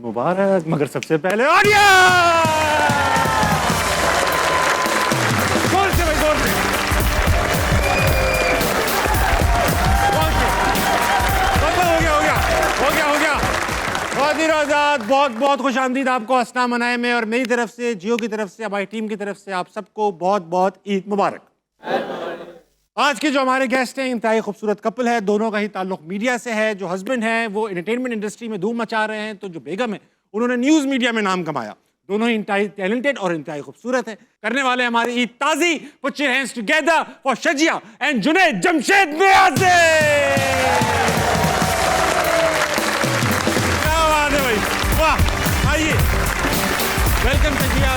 मुबारक। मगर सबसे पहले ऑडियो जोर से भाई, जोर से। हो गया। वादिर आजाद, बहुत बहुत खुश आमदीद आपको हंसना मनाए में, और मेरी तरफ से, जियो की तरफ से, हमारी टीम की तरफ से आप सबको बहुत बहुत ईद मुबारक। आज के जो हमारे गेस्ट हैं इंतहाई खूबसूरत कपल है, दोनों का ही ताल्लुक मीडिया से है। जो हस्बैंड हैं वो एंटरटेनमेंट इंडस्ट्री में धूम मचा रहे हैं, तो जो बेगम है उन्होंने न्यूज़ मीडिया में नाम कमाया। दोनों ही इंतहाई टैलेंटेड और इंतहाई खूबसूरत हैं। करने वाले हमारी ईद ताज़ी। Put your hands together for Shazia and Junaid Jamshed Niazi. क्या बात है भाई, वाह। आइए, वेलकम शजिया,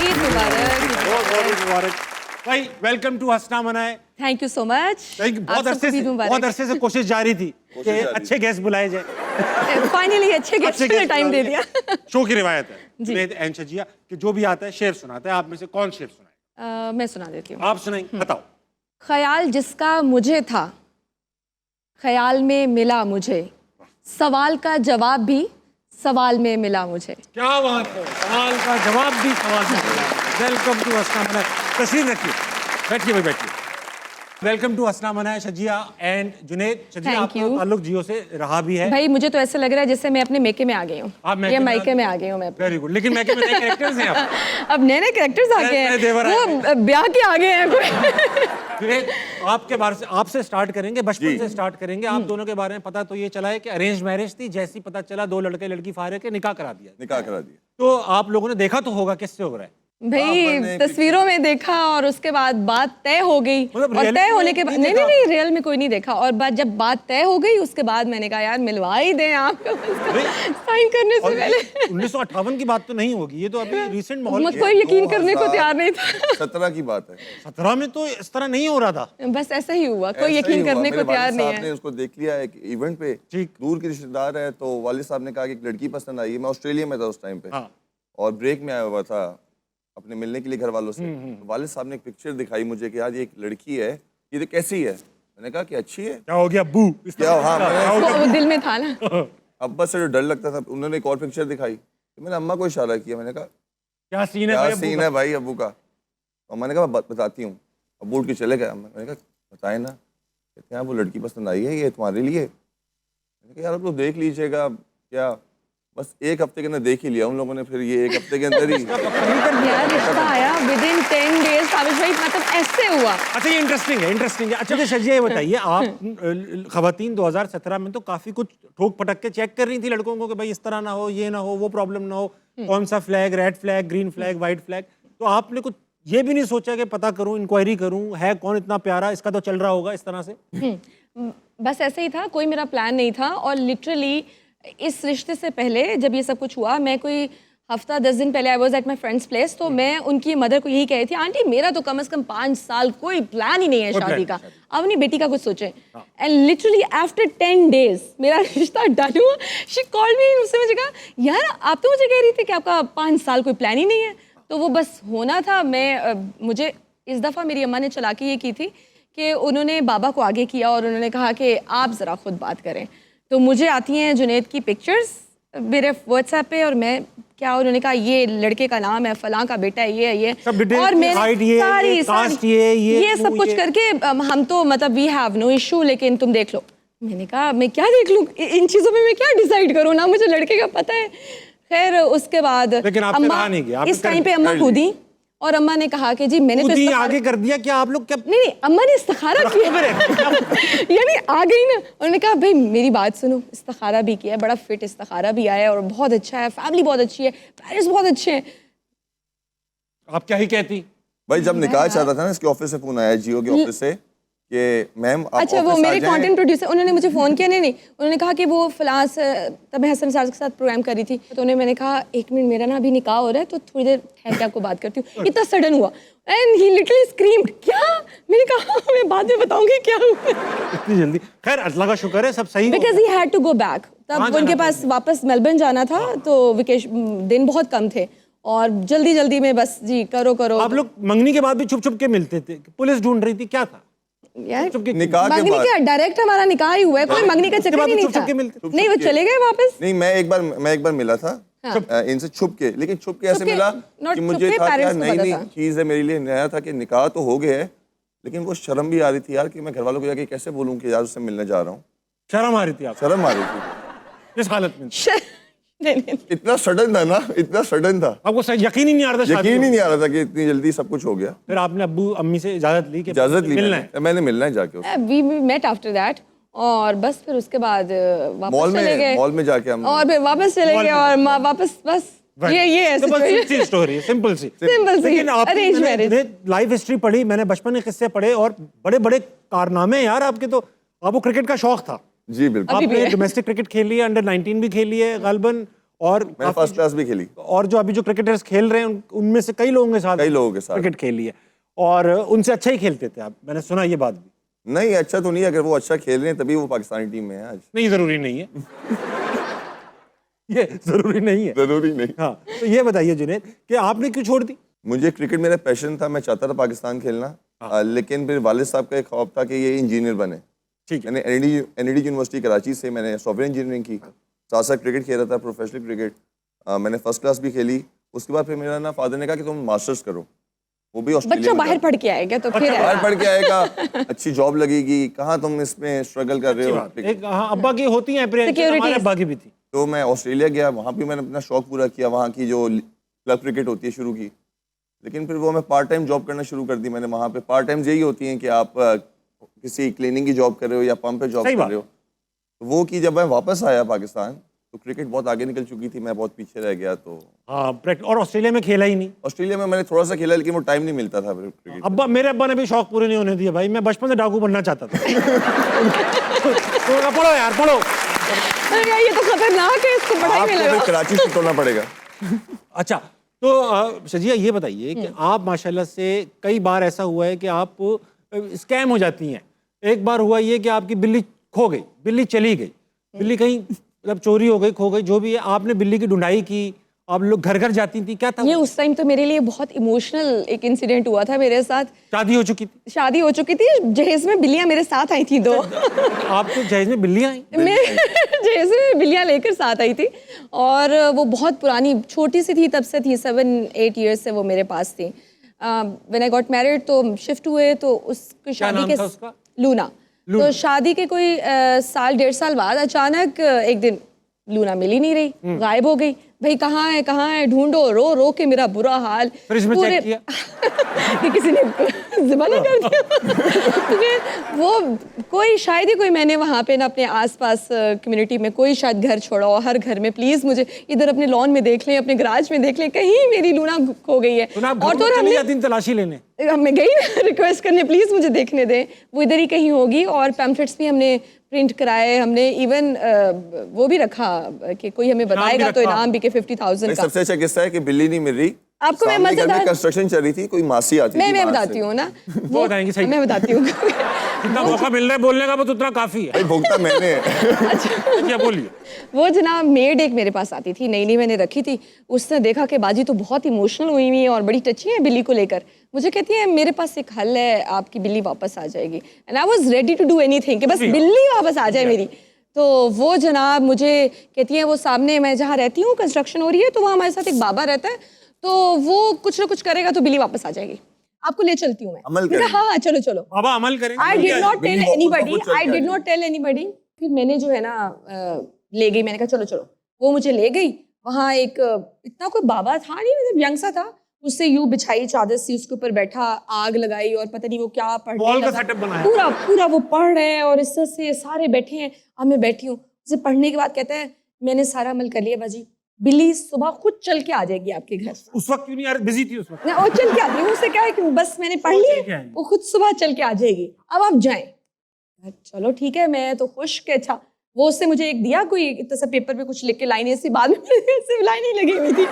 ईद मुबारक। बहुत मुबारक भाई। वेलकम टू हंसना मनाए। Thank you so much. बहुत अरसे से कोशिश जारी थी कि अच्छे गेस्ट बुलाए जाए। फाइनली अच्छे गेस्ट ने टाइम दे दिया। शो की रिवायत है जुनैद एंड शजिया कि जो भी आता है शेर सुनाता है। आप में से कौन शेर सुनाए? मैं सुना देती हूँ। आप सुनाएं, बताओ। ख्याल जिसका मुझे था, ख्याल में मिला मुझे, सवाल का जवाब भी सवाल में मिला मुझे। क्या बात है, सवाल का जवाब भी सवाल में मिला। वेलकम टू हंसना मनाए। तस्वीर रखिए, बैठिए भाई, बैठिए। वेलकम टू हंसना मनाए शजिया एंड जुनैद। शजिया, आपका ताल्लुक जियो से रहा भी है। भाई मुझे तो ऐसे लग रहा है जैसे मैं अपने मेके में आ गई हूँ। ये मायके में आ गई हूँ मैं। Very good. लेकिन मेके में नए कैरेक्टर्स हैं अब नए कैरेक्टर्स आ गए हैं, वो ब्याह के आ गए हैं कोई। आपके बारे से, आपसे स्टार्ट करेंगे, बचपन से स्टार्ट करेंगे। आप दोनों के बारे में पता तो ये चला है कि अरेंज मैरिज थी। जैसी पता चला दो लड़के लड़की फारे के निकाह करा दिया। तो आप लोगों ने देखा तो होगा किससे हो रहा है भाई? तस्वीरों में देखा और उसके बाद बात तय हो गई। और तय होने के बाद नहीं, रियल में कोई नहीं देखा। और जब बात तय हो गई उसके बाद मैंने कहा यार मिलवा ही दें आपको साइन करने से पहले। 1958 की बात तो नहीं होगी, ये तो अभी रिसेंट माहौल। कोई यकीन करने को तैयार नहीं था। 17 की बात है। 17 में तो इस तरह नहीं हो रहा था। बस ऐसा ही हुआ, कोई यकीन करने को तैयार नहीं है। आपने उसको देख लिया एक इवेंट पे, दूर के रिश्तेदार है, तो वालिद साहब ने कहा कि एक लड़की पसंद आई है। मैं ऑस्ट्रेलिया में था उस टाइम पे और ब्रेक में आया हुआ था अपने मिलने के लिए घर वालों से। तो वालिद साहब ने एक पिक्चर दिखाई मुझे कि यार ये एक लड़की है, ये तो कैसी है। मैंने कहा कि अच्छी है। क्या हो गया अब्बू? क्या? हाँ, वो दिल में था ना। अब्बा से जो डर लगता था। उन्होंने एक और पिक्चर दिखाई, तो मैंने अम्मा को इशारा किया। मैंने कहा क्या सीन है भाई अब्बू का? अम्मा ने कहा बताती हूँ। अब्बू उठ के चले गए। मैंने कहा बताए ना। कहते हैं वो लड़की पसंद आई है, ये तुम्हारे लिए। मैंने कहा यार अब तो देख लीजिएगा। क्या बस एक हफ्ते के अंदर देख ही लिया उन लोगों ने। फिर ये एक हफ्ते के अंदर ही यार रिश्ता आया विदिन 10 डेज। साबिश भाई मतलब ऐसे हुआ। अच्छा, ये इंटरेस्टिंग है। अच्छा तो शजिया ये बताइए, आप खवातीन 2017 में तो काफी कुछ ठोक पटक के चेक कर रही थी लड़कों को कि भाई इस तरह ना हो, ये ना हो, वो प्रॉब्लम ना हो, कौन सा flag, red flag, green flag, white flag. तो आपने कुछ ये भी नहीं सोचा कि पता करूं, इंक्वायरी करूं, है कौन इतना प्यारा, इसका तो चल रहा होगा इस तरह से? बस ऐसे ही था, कोई मेरा प्लान नहीं था। और लिटरली इस रिश्ते से पहले जब ये सब कुछ हुआ, मैं कोई हफ्ता 10 दिन पहले I was at my friends place, तो मैं उनकी मदर को यही कह रही थी, आंटी मेरा तो कम से कम 5 साल कोई प्लान ही नहीं है शादी का, अब अपनी बेटी का कुछ सोचें। एंड लिटरली आफ्टर 10 डेज मेरा रिश्ता डन हुआ। शी कॉल्ड मी, उससे मुझे कहा यार आप तो मुझे कह रही थी कि आपका 5 साल कोई प्लान ही नहीं है। तो वो बस होना था। मुझे इस दफ़ा मेरी अम्मा ने चालाकी ये की थी कि उन्होंने बाबा को आगे किया और उन्होंने कहा कि आप ज़रा खुद बात करें। तो मुझे आती हैं जुनैद की पिक्चर्स मेरे व्हाट्सएप पे, और मैं क्या, उन्होंने कहा ये लड़के का नाम है, फलां का बेटा है, ये और मैं सारी ये सब कुछ करके हम तो मतलब वी हैव नो इशू, लेकिन तुम देख लो। मैंने कहा मैं क्या देख लूँ, इन चीज़ों में मैं क्या डिसाइड करूँ, ना मुझे लड़के का पता है। खैर उसके बाद अम्मा इस टाइम पे अम्मा खुद ही, और अम्मा ने कहा कि जी मैंने तो आगे कर दिया क्या आप लोग? क्या नहीं, अम्मा ने इस्तिखारा किया यानी आ गई ना। उन्होंने कहा भाई मेरी बात सुनो, इस्तिखारा भी किया, बड़ा फिट इस्तिखारा भी आया और बहुत अच्छा है, फैमिली बहुत अच्छी है, पेरेंट्स बहुत अच्छे हैं। आप क्या ही कहती भाई? जब निकाह चाहता था ना, इसके ऑफिस से फोन आया, जियो के ऑफिस से कि मैम अच्छा वो मेरे कंटेंट प्रोड्यूसर, उन्होंने मुझे फ़ोन किया। नहीं, उन्होंने कहा कि वो फ़लाँ तब मैं हसन साहब के साथ प्रोग्राम कर रही थी, तो उन्हें मैंने कहा 1 मिनट मेरा ना अभी निकाह हो रहा है, तो थोड़ी देर ठहर के आपको बात करती हूँ। इतना सडन हुआ एंड ही लिटरली स्क्रीम्ड, क्या? मैंने कहा मैं बाद में बताऊंगी क्या हुआ। इतनी जल्दी? खैर अल्लाह का शुक्र है सब सही। Because he had to go back, तब उनके पास वापस मेलबर्न जाना था, तो वेकेशन दिन बहुत कम थे और जल्दी में बस जी करो। आप लोग मंगनी के बाद भी छुप के मिलते थे? पुलिस ढूंढ रही थी, क्या था? यार निकाह के मंगनी बाद क्या डायरेक्ट हमारा निकाह ही हुआ है, कोई मंगनी का उसके चक्कर बाद ही नहीं चुप-चुप था। के मिलते। नहीं वो चले गए वापस। नहीं, मैं एक बार मिला था इनसे छुप के, लेकिन छुप के ऐसे छुप के, मिला not कि छुप मुझे के, था कि यार parents को नई पता नई था। चीज़ है मेरे लिए, नया था कि निकाह तो हो गया है, लेकिन वो शर्म भी आ रही थी यार कि मैं घर वालों को जाके कैसे बोलूँ कि यार उससे मिलने जा रहा हूँ। शर्म आ रही थी आप शर्म आ रही थी। किस हालत में? नहीं इतना सडन था ना, इतना सडन था, आपको यकीन ही नहीं आ रहा था शादी यकीन हो? ही नहीं आ रहा था कि इतनी जल्दी सब कुछ हो गया। फिर आपने अब्बू अम्मी से इजाजत ली कि इजाजत ली मिलना है? मैंने मिलना है जाके उससे। वी मेट आफ्टर दैट और बस फिर उसके बाद वापस चले गए मॉल में जाके हम और फिर वापस चले मॉल गए में और वापस बस ये है सिंपल सी स्टोरी, सिंपल सी। सिंपल सी लेकिन अरेंज मैरिज। आपने लाइफ हिस्ट्री पढ़ी, मैंने बचपन के किस्से पढ़े और बड़े बड़े कारनामे यार आपके। तो आपको क्रिकेट का शौक था? जी बिल्कुल। अभी भी आपने है। डोमेस्टिक क्रिकेट खेली है, अंडर 19 भी खेली है गालबन, और मैंने फर्स्ट क्लास भी खेली और जो अभी जो क्रिकेटर्स खेल रहे हैं उनमें से कई लोगों के साथ क्रिकेट खेली है और उनसे अच्छा ही खेलते थे आप, मैंने सुना ये बात भी। नहीं, अच्छा तो नहीं, अगर वो अच्छा खेल रहे हैं तभी वो पाकिस्तानी टीम में है आज। नहीं, जरूरी नहीं है। ये जरूरी नहीं है। जरूरी नहीं। हाँ, तो ये बताइए जुनैद कि आपने क्यों छोड़ दी? मुझे क्रिकेट मेरा पैशन था, मैं चाहता था पाकिस्तान खेलना, लेकिन फिर वालिद साहब का एक ख्वाब था कि ये इंजीनियर बने। ठीक है। मैंने एनईडी यूनिवर्सिटी कराची से मैंने सॉफ्टवेयर इंजीनियरिंग की, साथ साथ क्रिकेट खेल रहा था, प्रोफेशनल क्रिकेट। मैंने फर्स्ट क्लास भी खेली। उसके बाद फिर मेरा ना फादर ने कहा कि तुम मास्टर्स करो, वो भी ऑस्ट्रेलिया बच्चों में बाहर करो। पढ़ के आएगा तो फिर बाहर पढ़ के आएगा, अच्छी जॉब लगेगी, कहाँ तुम इसमें स्ट्रगल कर रहे हो। एक हाँ, अब्बा की होती है Securities। हमारे अब्बा की भी थी। तो मैं ऑस्ट्रेलिया गया, वहाँ भी मैंने अपना शौक पूरा किया, वहाँ की जो क्लब क्रिकेट होती है शुरू की। लेकिन फिर वो मैं पार्ट टाइम जॉब करना शुरू कर दी मैंने वहाँ पे। पार्ट टाइम यही होती हैं कि आप किसी क्लीनिंग की जॉब कर रहे हो या पंप पे जॉब कर रहे हो। तो वो की जब मैं वापस आया पाकिस्तान तो क्रिकेट बहुत आगे निकल चुकी थी, मैं बहुत पीछे रह गया। तो हाँ, और ऑस्ट्रेलिया में खेला ही नहीं। ऑस्ट्रेलिया में मैंने थोड़ा सा खेला, लेकिन वो टाइम नहीं मिलता था क्रिकेट। अब्बा, मेरे अब्बा ने भी शौक पूरे नहीं होने दिए भाई, मैं बचपन से डाकू बनना चाहता था। तो पढ़ो यार, पढ़ो। अरे यार, ये तो खतरनाक है, इसको पढ़ाई में आपको फिर लगा। कराची शिफ्ट होना पड़ेगा। अच्छा, तो शजिया ये बताइए कि आप माशाल्लाह से कई बार ऐसा हुआ है कि आप स्कैम हो जाती हैं। एक बार हुआ ये कि आपकी बिल्ली खो गई, बिल्ली चली गई, बिल्ली कहीं मतलब चोरी हो गई, खो गई, जो भी है, आपने बिल्ली की ढूंढाई की, आप लोग घर घर जाती थी, क्या था? ये उस टाइम तो मेरे लिए बहुत इमोशनल एक इंसिडेंट हुआ था मेरे साथ। शादी हो चुकी थी? शादी हो चुकी थी, जहेज में बिल्लियां मेरे साथ आई थी 2। आपके जहेज में बिल्लियां आई? मैं जहेज में बिल्लियां लेकर साथ आई थी और वो बहुत पुरानी, छोटी सी थी तब से थी, 7-8 ईयर्स से वो मेरे पास थी। व्हेन आई गॉट मैरिड तो शिफ्ट हुए, तो उसकी शादी के उसका? लूना। तो शादी के कोई साल 1.5 साल बाद अचानक एक दिन लूना मिल ही नहीं रही, गायब हो गई। भाई कहाँ है, ढूंढो, रो रो के मेरा बुरा हाल। फ्रिज में चेक किया? कि किसी ने ज़माना कर दिया। वो कोई शायद ही कोई, मैंने वहाँ पे ना अपने आसपास कम्युनिटी में कोई शायद घर छोड़ा हो, हर घर में प्लीज़ मुझे इधर अपने लॉन में देख लें, अपने गराज में देख लें, कहीं मेरी लूना खो गई है। और तो चली जाती तलाशी लेने? मैं गई रिक्वेस्ट करने, प्लीज़ मुझे देखने दें, वो इधर ही कहीं होगी। और पैम्फलेट्स भी हमने प्रिंट कराए, हमने इवन वो भी रखा कि कोई हमें बताएगा तो इनाम भी के 50,000 का। सबसे अच्छा किस्सा है कि बिल्ली नहीं मिल रही। आपको मैं मजेदार कंस्ट्रक्शन चल रही थी, कोई मासी आती थी। मैं बताती हूँ ना, वो बताएंगी सही। मैं बताती हूँ। जितना मौका मिल रहा है बोलने का, बस उतना काफी है। भाई भुगता मैंने है। अच्छा, बोलिए। वो जनाब मेड एक मेरे पास आती थी, नई नई मैंने रखी थी। उसने देखा कि बाजी तो बहुत इमोशनल हुई हुई है और बड़ी टची है बिल्ली को लेकर। मुझे कहती है मेरे पास एक हल है, आपकी बिल्ली वापस आ जाएगी। And I was ready to do anything कि बस बिल्ली वापस आ जाए मेरी। तो वो जनाब मुझे कहती है, वो सामने मैं जहाँ रहती हूँ कंस्ट्रक्शन हो रही है, तो वहाँ हमारे साथ एक बाबा रहता है, तो वो कुछ ना कुछ करेगा तो बिल्ली वापस आ जाएगी। आपको ले चलती हूँ मैं। अमल करेंगे। हाँ, चलो चलो। बाबा अमल करेंगे। I did not tell anybody. चल I के did not tell anybody. फिर मैंने जो है ना ले गई, मैंने कहा चलो चलो। वो मुझे ले गई, वहाँ एक इतना कोई बाबा था नहीं, मतलब यंग सा था, उससे यूं बिछाई चादर सी, उसके ऊपर बैठा, आग लगाई और पता नहीं वो क्या पढ़ने वॉल का लगा। सेटअप बनाया। पूरा पूरा वो पढ़ रहे हैं और इस तरह से सारे बैठे हैं, अब मैं बैठी हूँ। उसे पढ़ने के बाद कहता है मैंने सारा अमल कर लिया बाजी, बिल्ली सुबह खुद चल के आ जाएगी आपके घर। उस वक्त क्यों नहीं यार, बिजी थी उस वक्त? वो चल के आती है, उससे क्या है कि बस मैंने पढ़ लिया, वो खुद सुबह चल के आ जाएगी, अब आप जाएं। चलो ठीक है, मैं तो खुश के अच्छा। वो उससे मुझे एक दिया, कोई इतना सा पेपर पे कुछ लिख के लाइनें सी, बाद में सिर्फ लाइनें लगी हुई थी।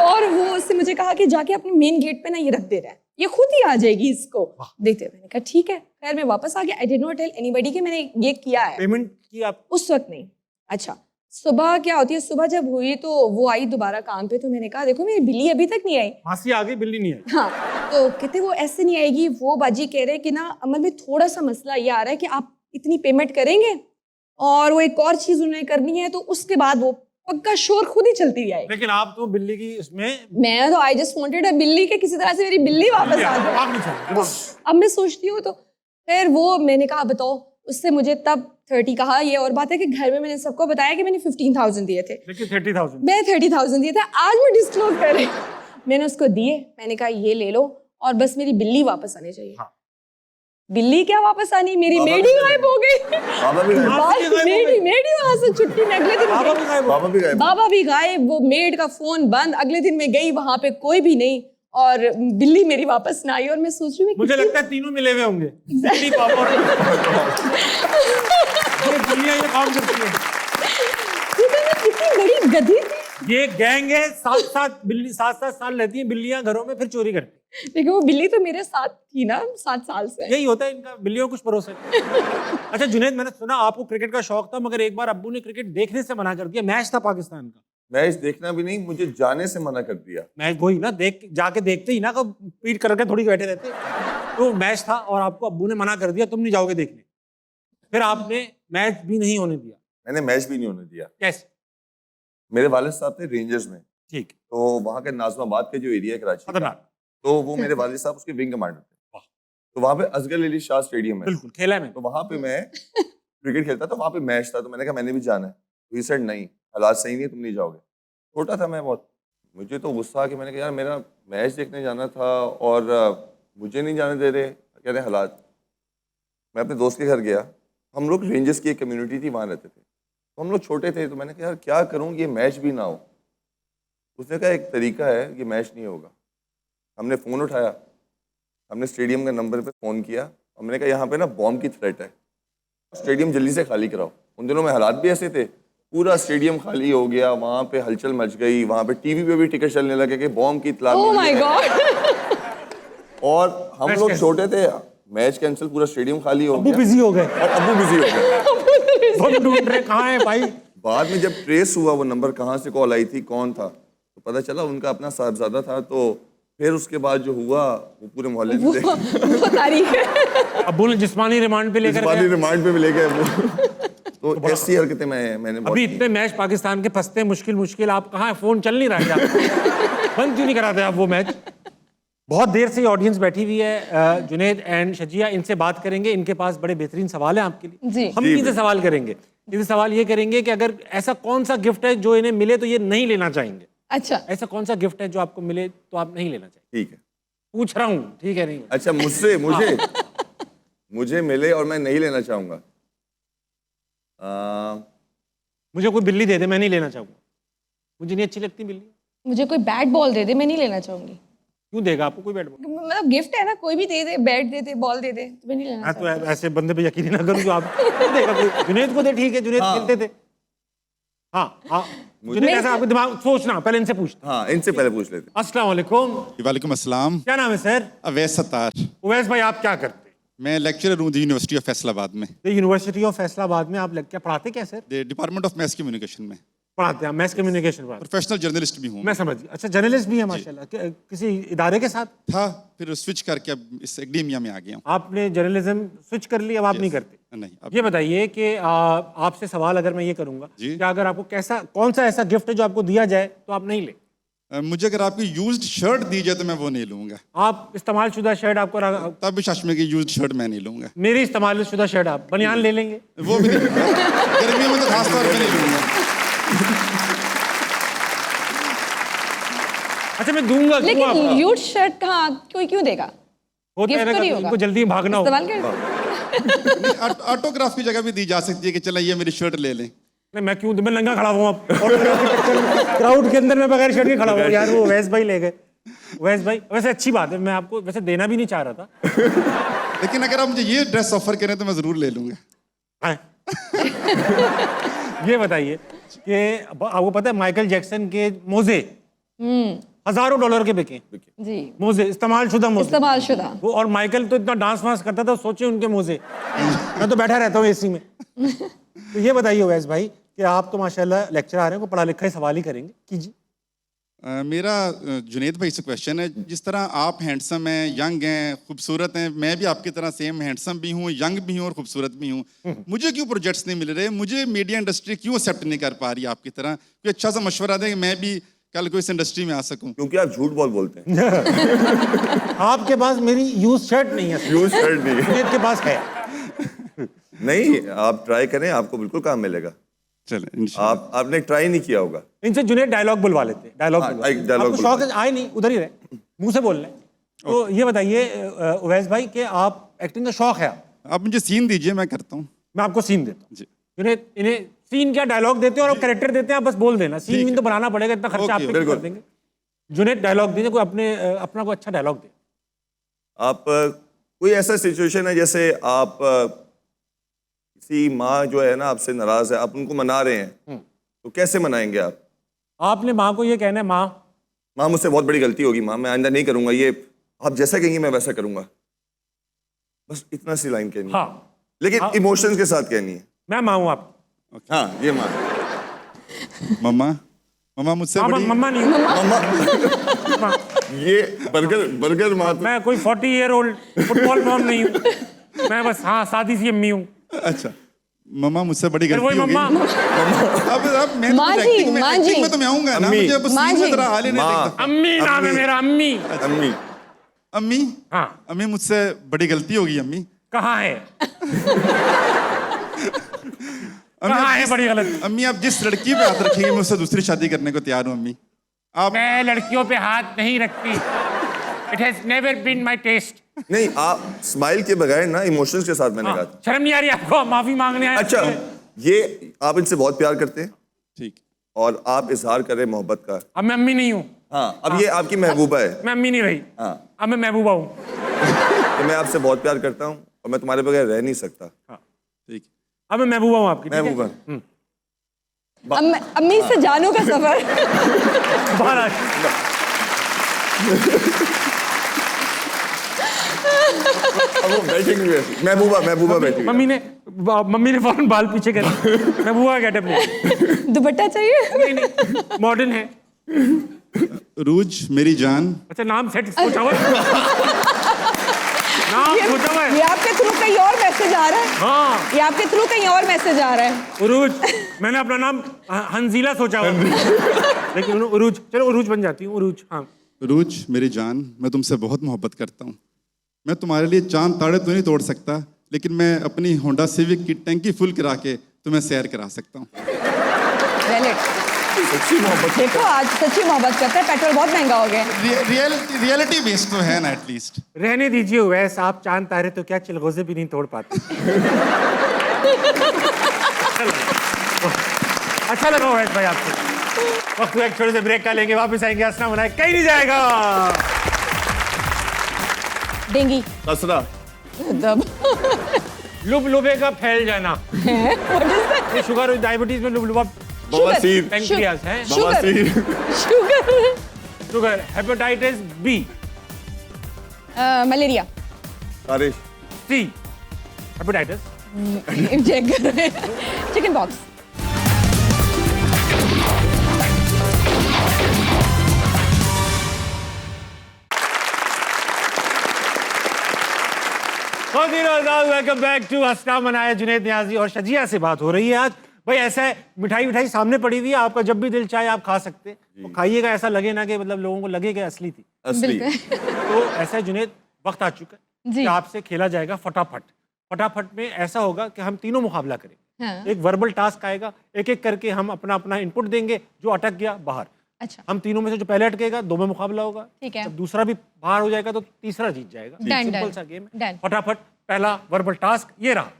और वो उससे मुझे कहा कि जाके अपने मेन गेट पे ना ये रख दे रहा है, ये खुद ही आ जाएगी इसको देखते। मैंने कहा ठीक है। खैर मैं वापस आ गया। I did not tell anybody कि मैंने ये किया है। पेमेंट की आप? उस वक्त नहीं। अच्छा, सुबह क्या होती है, सुबह जब हुई तो वो आई दोबारा काम पे, तो मैंने कहा देखो मेरी बिल्ली अभी तक नहीं आई। मासी आ गई, बिल्ली नहीं आई। हाँ, तो कहते वो ऐसे नहीं आएगी, वो बाजी कह रहे कि ना अमल में थोड़ा सा मसला ये आ रहा है कि आप इतनी पेमेंट करेंगे और वो एक और चीज उन्हें करनी है, तो उसके बाद वो पक्का शोर खुद ही चलती जाए। लेकिन आप तो बिल्ली की इसमें मैं तो आई जस्ट वांटेड अ बिल्ली के किसी तरह से मेरी बिल्ली वापस आ जाए। भाग नहीं सकते। अब मैं सोचती हूँ तो फिर वो मैंने कहा बताओ, उससे मुझे तब 30 कहा। ये और बात है कि घर में मैंने सबको बताया कि मैंने 15,000 दिए थे, लेकिन 30,000 मैं 30,000 दिए थे। आज मैं डिस्क्लोज कर रही मैंने उसको दिए, मैंने कहा ये ले लो और बस मेरी बिल्ली वापस आनी चाहिए। हाँ। बिल्ली क्या वापस आनी, मेरी मेड ही गायब हो गई। बाबा भी गायब। मेड ही वहां से छुट्टी में अगले दिन बाबा भी गायब हो बाबा भी गायब। बाबा भी गायब, वो मेड का फोन बंद। अगले दिन मैं गई वहां पे कोई भी नहीं और बिल्ली मेरी वापस ना आई। और मैं सोच रही हूँ मुझे लगता है तीनों मिले हुए होंगे। बिल्ली, पापा और ये दुनिया ये काम करती है। कितनी बड़ी गधी थी। ये गैंग है, 7-7 साल रहती हैं बिल्लियां घरों में, फिर चोरी करती हैं। लेकिन वो बिल्ली तो मेरे साथ थी ना 7 साल से। यही होता है इनका, बिल्लियों को कुछ भरोसा नहीं। अच्छा जुनैद, मैंने सुना आपको क्रिकेट का शौक था, मगर एक बार अब्बू ने क्रिकेट देखने से मना कर दिया। मैच था पाकिस्तान का। मैच देखना भी नहीं, मुझे जाने से मना कर दिया। मैच वही ना, जाके देखते ही ना, को पीट करके थोड़ी बैठे रहते। तो मैच था और आपको अब्बू ने मना कर दिया, तुम नहीं जाओगे देखने। फिर आपने मैच भी नहीं होने दिया। मैंने मैच भी नहीं होने दिया। कैसे? मेरे वालिद साहब थे रेंजर्स में, ठीक। तो वहाँ के नाज़िमाबाद के जो एरिया है कराची का, खतरनाक। तो वो मेरे वालिद साहब उसके विंग कमांडर थे। वाह। तो वहाँ पे असगर अली शाह स्टेडियम है, बिल्कुल खेला है मैंने। तो वहाँ पे मैं क्रिकेट खेलता था। वहाँ पे मैच था, तो मैंने कहा मैंने भी जाना है। तो ही सेड नहीं, हालात सही नहीं है, तुम नहीं जाओगे। छोटा था मैं बहुत, मुझे तो गुस्सा आ कि मैंने कहा यार मेरा मैच देखने जाना था और मुझे नहीं जाने दे रहे, कह रहे हालात। मैं अपने दोस्त के घर गया, हम लोग रेंजर्स की एक कम्युनिटी थी, वहाँ रहते थे। तो हम लोग छोटे थे, तो मैंने कहा यार क्या करूँ ये मैच भी ना हो। उसने कहा एक तरीका है, ये मैच नहीं होगा। हमने फ़ोन उठाया, हमने स्टेडियम के नंबर पे फ़ोन किया और मैंने कहा यहाँ पे ना बॉम्ब की थ्रेट है, स्टेडियम जल्दी से खाली कराओ। उन दिनों में हालात भी ऐसे थे, पूरा स्टेडियम खाली हो गया, वहाँ पे हलचल मच गई, वहाँ पे टीवी पे भी टिकट चलने लगे कि बॉम्ब की इत्तला ओह मिली माय है। गॉड। और हम लोग छोटे थे, मैच कैंसिल, पूरा स्टेडियम खाली हो अब्बू गया बिजी हो गए। और अब्बू बिजी हो गए। हम ढूंढ रहे कहाँ है भाई। बाद में जब ट्रेस हुआ वो नंबर कहाँ से कॉल आई थी, कौन था, तो पता चला उनका अपना साहबजादा था। तो फिर उसके बाद जो हुआ वो पूरे मोहल्ले में वो तारीख है। अब्बू ने जिस्मानी रिमांड पे लेकर जिस्मानी गए। रिमांड पे भी ले गए वो। तो ऐसी हरकतें मैंने बहुत अभी की। इतने मैच पाकिस्तान के फंसते मुश्किल आप कहाँ, फोन चल नहीं रहा है क्या? बंद क्यों नहीं कराते आप वो मैच? बहुत देर से ऑडियंस बैठी हुई है। जुनैद एंड शजिया, इनसे बात करेंगे। इनके पास बड़े बेहतरीन सवाल हैं आपके लिए। जी। हम इनसे सवाल करेंगे। इनसे सवाल ये करेंगे कि अगर ऐसा कौन सा गिफ्ट है जो इन्हें मिले तो ये नहीं लेना चाहेंगे। अच्छा, ऐसा कौन सा गिफ्ट है जो आपको मिले तो आप नहीं लेना चाहेंगे? ठीक है। पूछ रहा हूँ, ठीक है? नहीं अच्छा, मुझसे मुझे मिले और मैं नहीं लेना चाहूँगा। मुझे कोई बिल्ली दे दे, मैं नहीं लेना चाहूँगा। मुझे नहीं अच्छी लगती बिल्ली। मुझे कोई बैट बॉल दे दे, मैं नहीं लेना चाहूंगी। क्यों देगा आपको कोई बैट बॉल? मतलब गिफ्ट है ना, कोई भी दे दे, बैट दे दे, बॉल दे दे, तो मैं नहीं लेना हाँ, तो चाहूंगी। ऐसे बंदे पे यकीन ही ना करूँ जो आप देगा कोई। जुनैद को दे, ठीक है, जुनैद खेलते थे। हाँ हाँ, जुनैद ऐसा आपको दिमाग सोचना, पहले इनसे पूछना। हाँ, इनसे पहले पूछ लेते। अस्सलाम वालेकुम। वालेकुम अस्सलाम। क्या नाम है सर? अवैस सत्तार। उवैस भाई, आप क्या करते हैं? मैं लेक्चरर हूँ यूनिवर्सिटी ऑफ फैसलाबाद में। यूनिवर्सिटी ऑफ फैसलाबाद में आप क्या पढ़ाते क्या sir? Department of mass communication में पढ़ाते हैं, मैस कम्युनिकेशन पढ़ाते प्रोफेशनल जर्नलिस्ट भी हूँ। हैं। मैं समझ गया। अच्छा, जर्नलिस्ट भी है माशाल्लाह। किसी इदारे के साथ? था, फिर स्विच करके अब इस एकेडेमिया में आ गया हूँ। आपने जर्नलिज्म स्विच कर ली, अब आप नहीं करते? नहीं, अब ये बताइए कि आपसे सवाल अगर मैं ये करूंगा जी। कि अगर आपको कौन सा ऐसा गिफ्ट है जो आपको दिया जाए तो आप नहीं ले? मुझे अगर आपकी यूज्ड शर्ट दी जाए तो मैं वो नहीं लूँगा। आप इस्तेमाल शुदा शर्ट आपको तब भी चश्मे की यूज्ड शर्ट मैं नहीं लूँगा। मेरी इस्तेमाल शुदा शर्ट आप बनियान ले लेंगे? वो भी नहीं लूँगा। गर्मियों में तो खास तौर पे नहीं लूँगा। अच्छा, मैं दूंगा क्यों लेकिन आपको? यूट शर्ट कहाँ, कोई क्यों देगा? होता है गिफ्ट ना तो नहीं कि होगा। इनको जल्दी भागना हो। इस्तेमाल कर। ऑटोग्राफ की जगह भी दी जा सकती है कि चला ये मेरी शर्ट ले लें। नहीं, मैं क्यों, मैं नंगा खड़ा हुआ अब क्राउड के अंदर मैं बगैर शर्ट के खड़ा हुआ। यार वो वैस भाई ले गए। वैस भाई, वैसे अच्छी बात है, मैं आपको वैसे देना भी नहीं चाह रहा था। लेकिन अगर आप मुझे ये ड्रेस ऑफर करें तो मैं जरूर ले लूँगा। हाँ। ये बताइए कि आपको पता है माइकल जैक्सन के मोजे हजारों डॉलर के बिके। जी, मोजे, इस्तेमाल शुदा मोजे। इस्तेमाल शुदा। वो, और माइकल तो इतना डांस वांस करता था, सोचे उनके मोजे। मैं तो बैठा रहता हूँ एसी में। तो ये बताइए वैस भाई कि आप तो माशाल्लाह लेक्चर आ रहे हैं, को पढ़ा लिखा ही सवाल ही करेंगे, कीजिए। मेरा जुनेद भाई से क्वेश्चन है, जिस तरह आप हैंडसम हैं, यंग हैं, खूबसूरत हैं, मैं भी आपकी तरह सेम हैंडसम भी हूँ, यंग भी हूँ और खूबसूरत भी हूँ। मुझे क्यों प्रोजेक्ट्स नहीं मिल रहे? मुझे मीडिया इंडस्ट्री क्यों एक्सेप्ट नहीं कर पा रही आपकी तरह? कोई अच्छा सा मशवरा दें कि मैं भी कल को इस इंडस्ट्री में आ सकूं। क्योंकि आप झूठ बहुत बोलते हैं। आपके पास मेरी यूज शर्ट नहीं है। यूज शर्ट नहीं है। जुनेद के पास है। नहीं, आप ट्राई करें, आपको बिल्कुल काम मिलेगा। चले इंशाल्लाह। आपने ट्राई नहीं किया होगा। इनसे जुनेद डायलॉग बुलवा लेते हैं। डायलॉग हाँ, बुलवा एक डायलॉग आपको शौक है? आए नहीं, उधर ही रहे, मुंह से बोल रहे हैं। तो ये बताइए उवैस भाई कि आप एक्टिंग का शौक है? आप मुझे सीन दीजिए, मैं करता हूँ। मैं आपको सीन देता हूँ। जी। जुनेद, इन्हें सीन क्या डायलॉग देते हो और कैरेक्टर देते हैं, आप बस बोल देना। सीन भी तो बनाना पड़ेगा, इतना खर्चा आप पे क्यों कर देंगे। जुनेद डायलॉग दीजिए, कोई अपना कोई अच्छा डायलॉग दे। आप कोई ऐसा सिचुएशन है जैसे आप किसी माँ जो है ना आपसे नाराज है, आप उनको मना रहे हैं, तो कैसे मनाएंगे आप? आपने माँ को ये कहना है, माँ मुझसे बहुत बड़ी गलती होगी, माँ मैं आइंदा नहीं करूंगा, ये आप जैसा कहेंगे मैं वैसा करूंगा। बस इतना सी लाइन कहनी है। हाँ, लेकिन इमोशंस के साथ कहनी है। मैं माँ हूँ आप। हाँ, ये माँ। मम्मा मुझसे बड़ी। मम्मा नहीं हूँ। मम्मा ये बर्गर माँ तो। मैं कोई 40 ईयर ओल्ड फुटबॉल मॉम नहीं हूँ। मैं बस हाँ सादी सी अम्मी हूँ। अच्छा, मम्मा मुझसे बड़ी फिर गलती वही होगी। मम्मा। अब मैं माँ जी, एक्टिंग में, माँ एक्टिंग जी। में तो मैं आऊंगा ना, अम्मी। मुझे बस माँ सीन में जी। जरा हाल ही नहीं माँ। देखता। अम्मी नाम है मेरा, अम्मी। अम्मी। अम्मी, हाँ, अम्मी मुझसे बड़ी गलती होगी अम्मी। कहाँ है? अम्मी, कहाँ आप है जिस- बड़ी गलती? अम्मी आप जिस लड़की पे हाथ रखेंगे मैं उससे दूसरी शादी करने को तैयार हूँ अम्मी। आप मैं लड़कियों पे हाथ नहीं रखती। It has never been my taste. नहीं, आप स्माइल के बगैर ना इमोशंस के साथ मैंने कहा था। शर्म नहीं आ रही आपको? माफी मांगने आए? अच्छा, ये आप इनसे बहुत प्यार करते हैं ठीक। और आप इजहार कर रहे हैं मोहब्बत का। अब मैं अम्मी नहीं हूँ। हाँ, अब ये आपकी महबूबा है। मैं अम्मी नहीं रही। हाँ, अब मैं महबूबा हूँ। तो मैं आपसे बहुत प्यार करता हूँ और मैं तुम्हारे बगैर रह नहीं सकता। ठीक। अब मैं महबूबा हूँ आपकी। ठीक है? महबूबा। अम्मी से जानू का सफर। बाहर आ। अब वो बैठेंगे वैसे। महबूबा बैठेगी। मम्मी ने फौरन बाल पीछे कर महबूबा का गेटअप नहीं। दुपट्टा चाहिए? नहीं, मॉडर्न है। रूज मेरी जान। अच्छा, नाम सेट सोचा हुआ है? नाम सोचा हुआ है? ये आपके थ्रू कहीं और मैसेज आ रहा है। हाँ, ये आपके थ्रू कहीं और मैसेज आ रहा है। उरूज। मैंने अपना नाम हंजीला सोचा हुआ है। लेकिन उरूज, चलो उरूज बन जाती हूँ। उरूज। हाँ, रूज मेरी जान, मैं तुमसे बहुत मोहब्बत करता हूँ। मैं तुम्हारे लिए चांद ताड़े तो नहीं तोड़ सकता, लेकिन मैं अपनी होंडा सिविक की टैंकी फुल करा के तुम्हें सैर करा सकता हूँ। सच्ची मोहब्बत। देखो आज सच्ची मोहब्बत करते हैं, पेट्रोल बहुत महंगा हो गया है। रियलिटी बेस्ड तो है ना एटलीस्ट। रहने दीजिए उवैस, आप चांद तारे तो क्या चिलगोजे भी नहीं तोड़ पाते। अच्छा लगा उवैस भाई आपसे। वक्त एक छोटे से ब्रेक का लेंगे, वापस आएंगे। हंसना बनाए कहीं नहीं जाएगा। डेंगी। कसरा। दब। लुबलुबे का फैल जाना। ये शुगर और डायबिटीज में लुबलुबा। बवासीर। पेंक्रियास है। बवासीर। Sugar. Sugar. Hepatitis B. Malaria. खारिश। सी। हेपेटाइटिस। चेक कर रहे हैं। Chicken pox. Welcome back to हंसना मनाए। जुनेद नियाजी और शजिया से बात हो रही है आज। भाई ऐसा है, मिठाई सामने पड़ी हुई है, आपका जब भी दिल चाहे आप खा सकते हैं। तो खाइएगा, ऐसा लगे ना कि मतलब लोगों को लगे कि असली थी। असली। तो ऐसा है जुनेद, वक्त आ चुका है जी। कि आपसे खेला जाएगा फटाफट। फटाफट में ऐसा होगा कि हम तीनों मुकाबला करेंगे। हाँ। एक वर्बल टास्क आएगा, एक एक करके हम अपना अपना इनपुट देंगे। जो अटक गया बाहर। अच्छा, हम तीनों में से जो पहले अटकेगा, दो में मुकाबला होगा। ठीक है। जब दूसरा भी बाहर हो जाएगा तो तीसरा जीत जाएगा। Done, सिंपल done, सा गेम है। done. फटाफट पहला वर्बल टास्क ये रहा।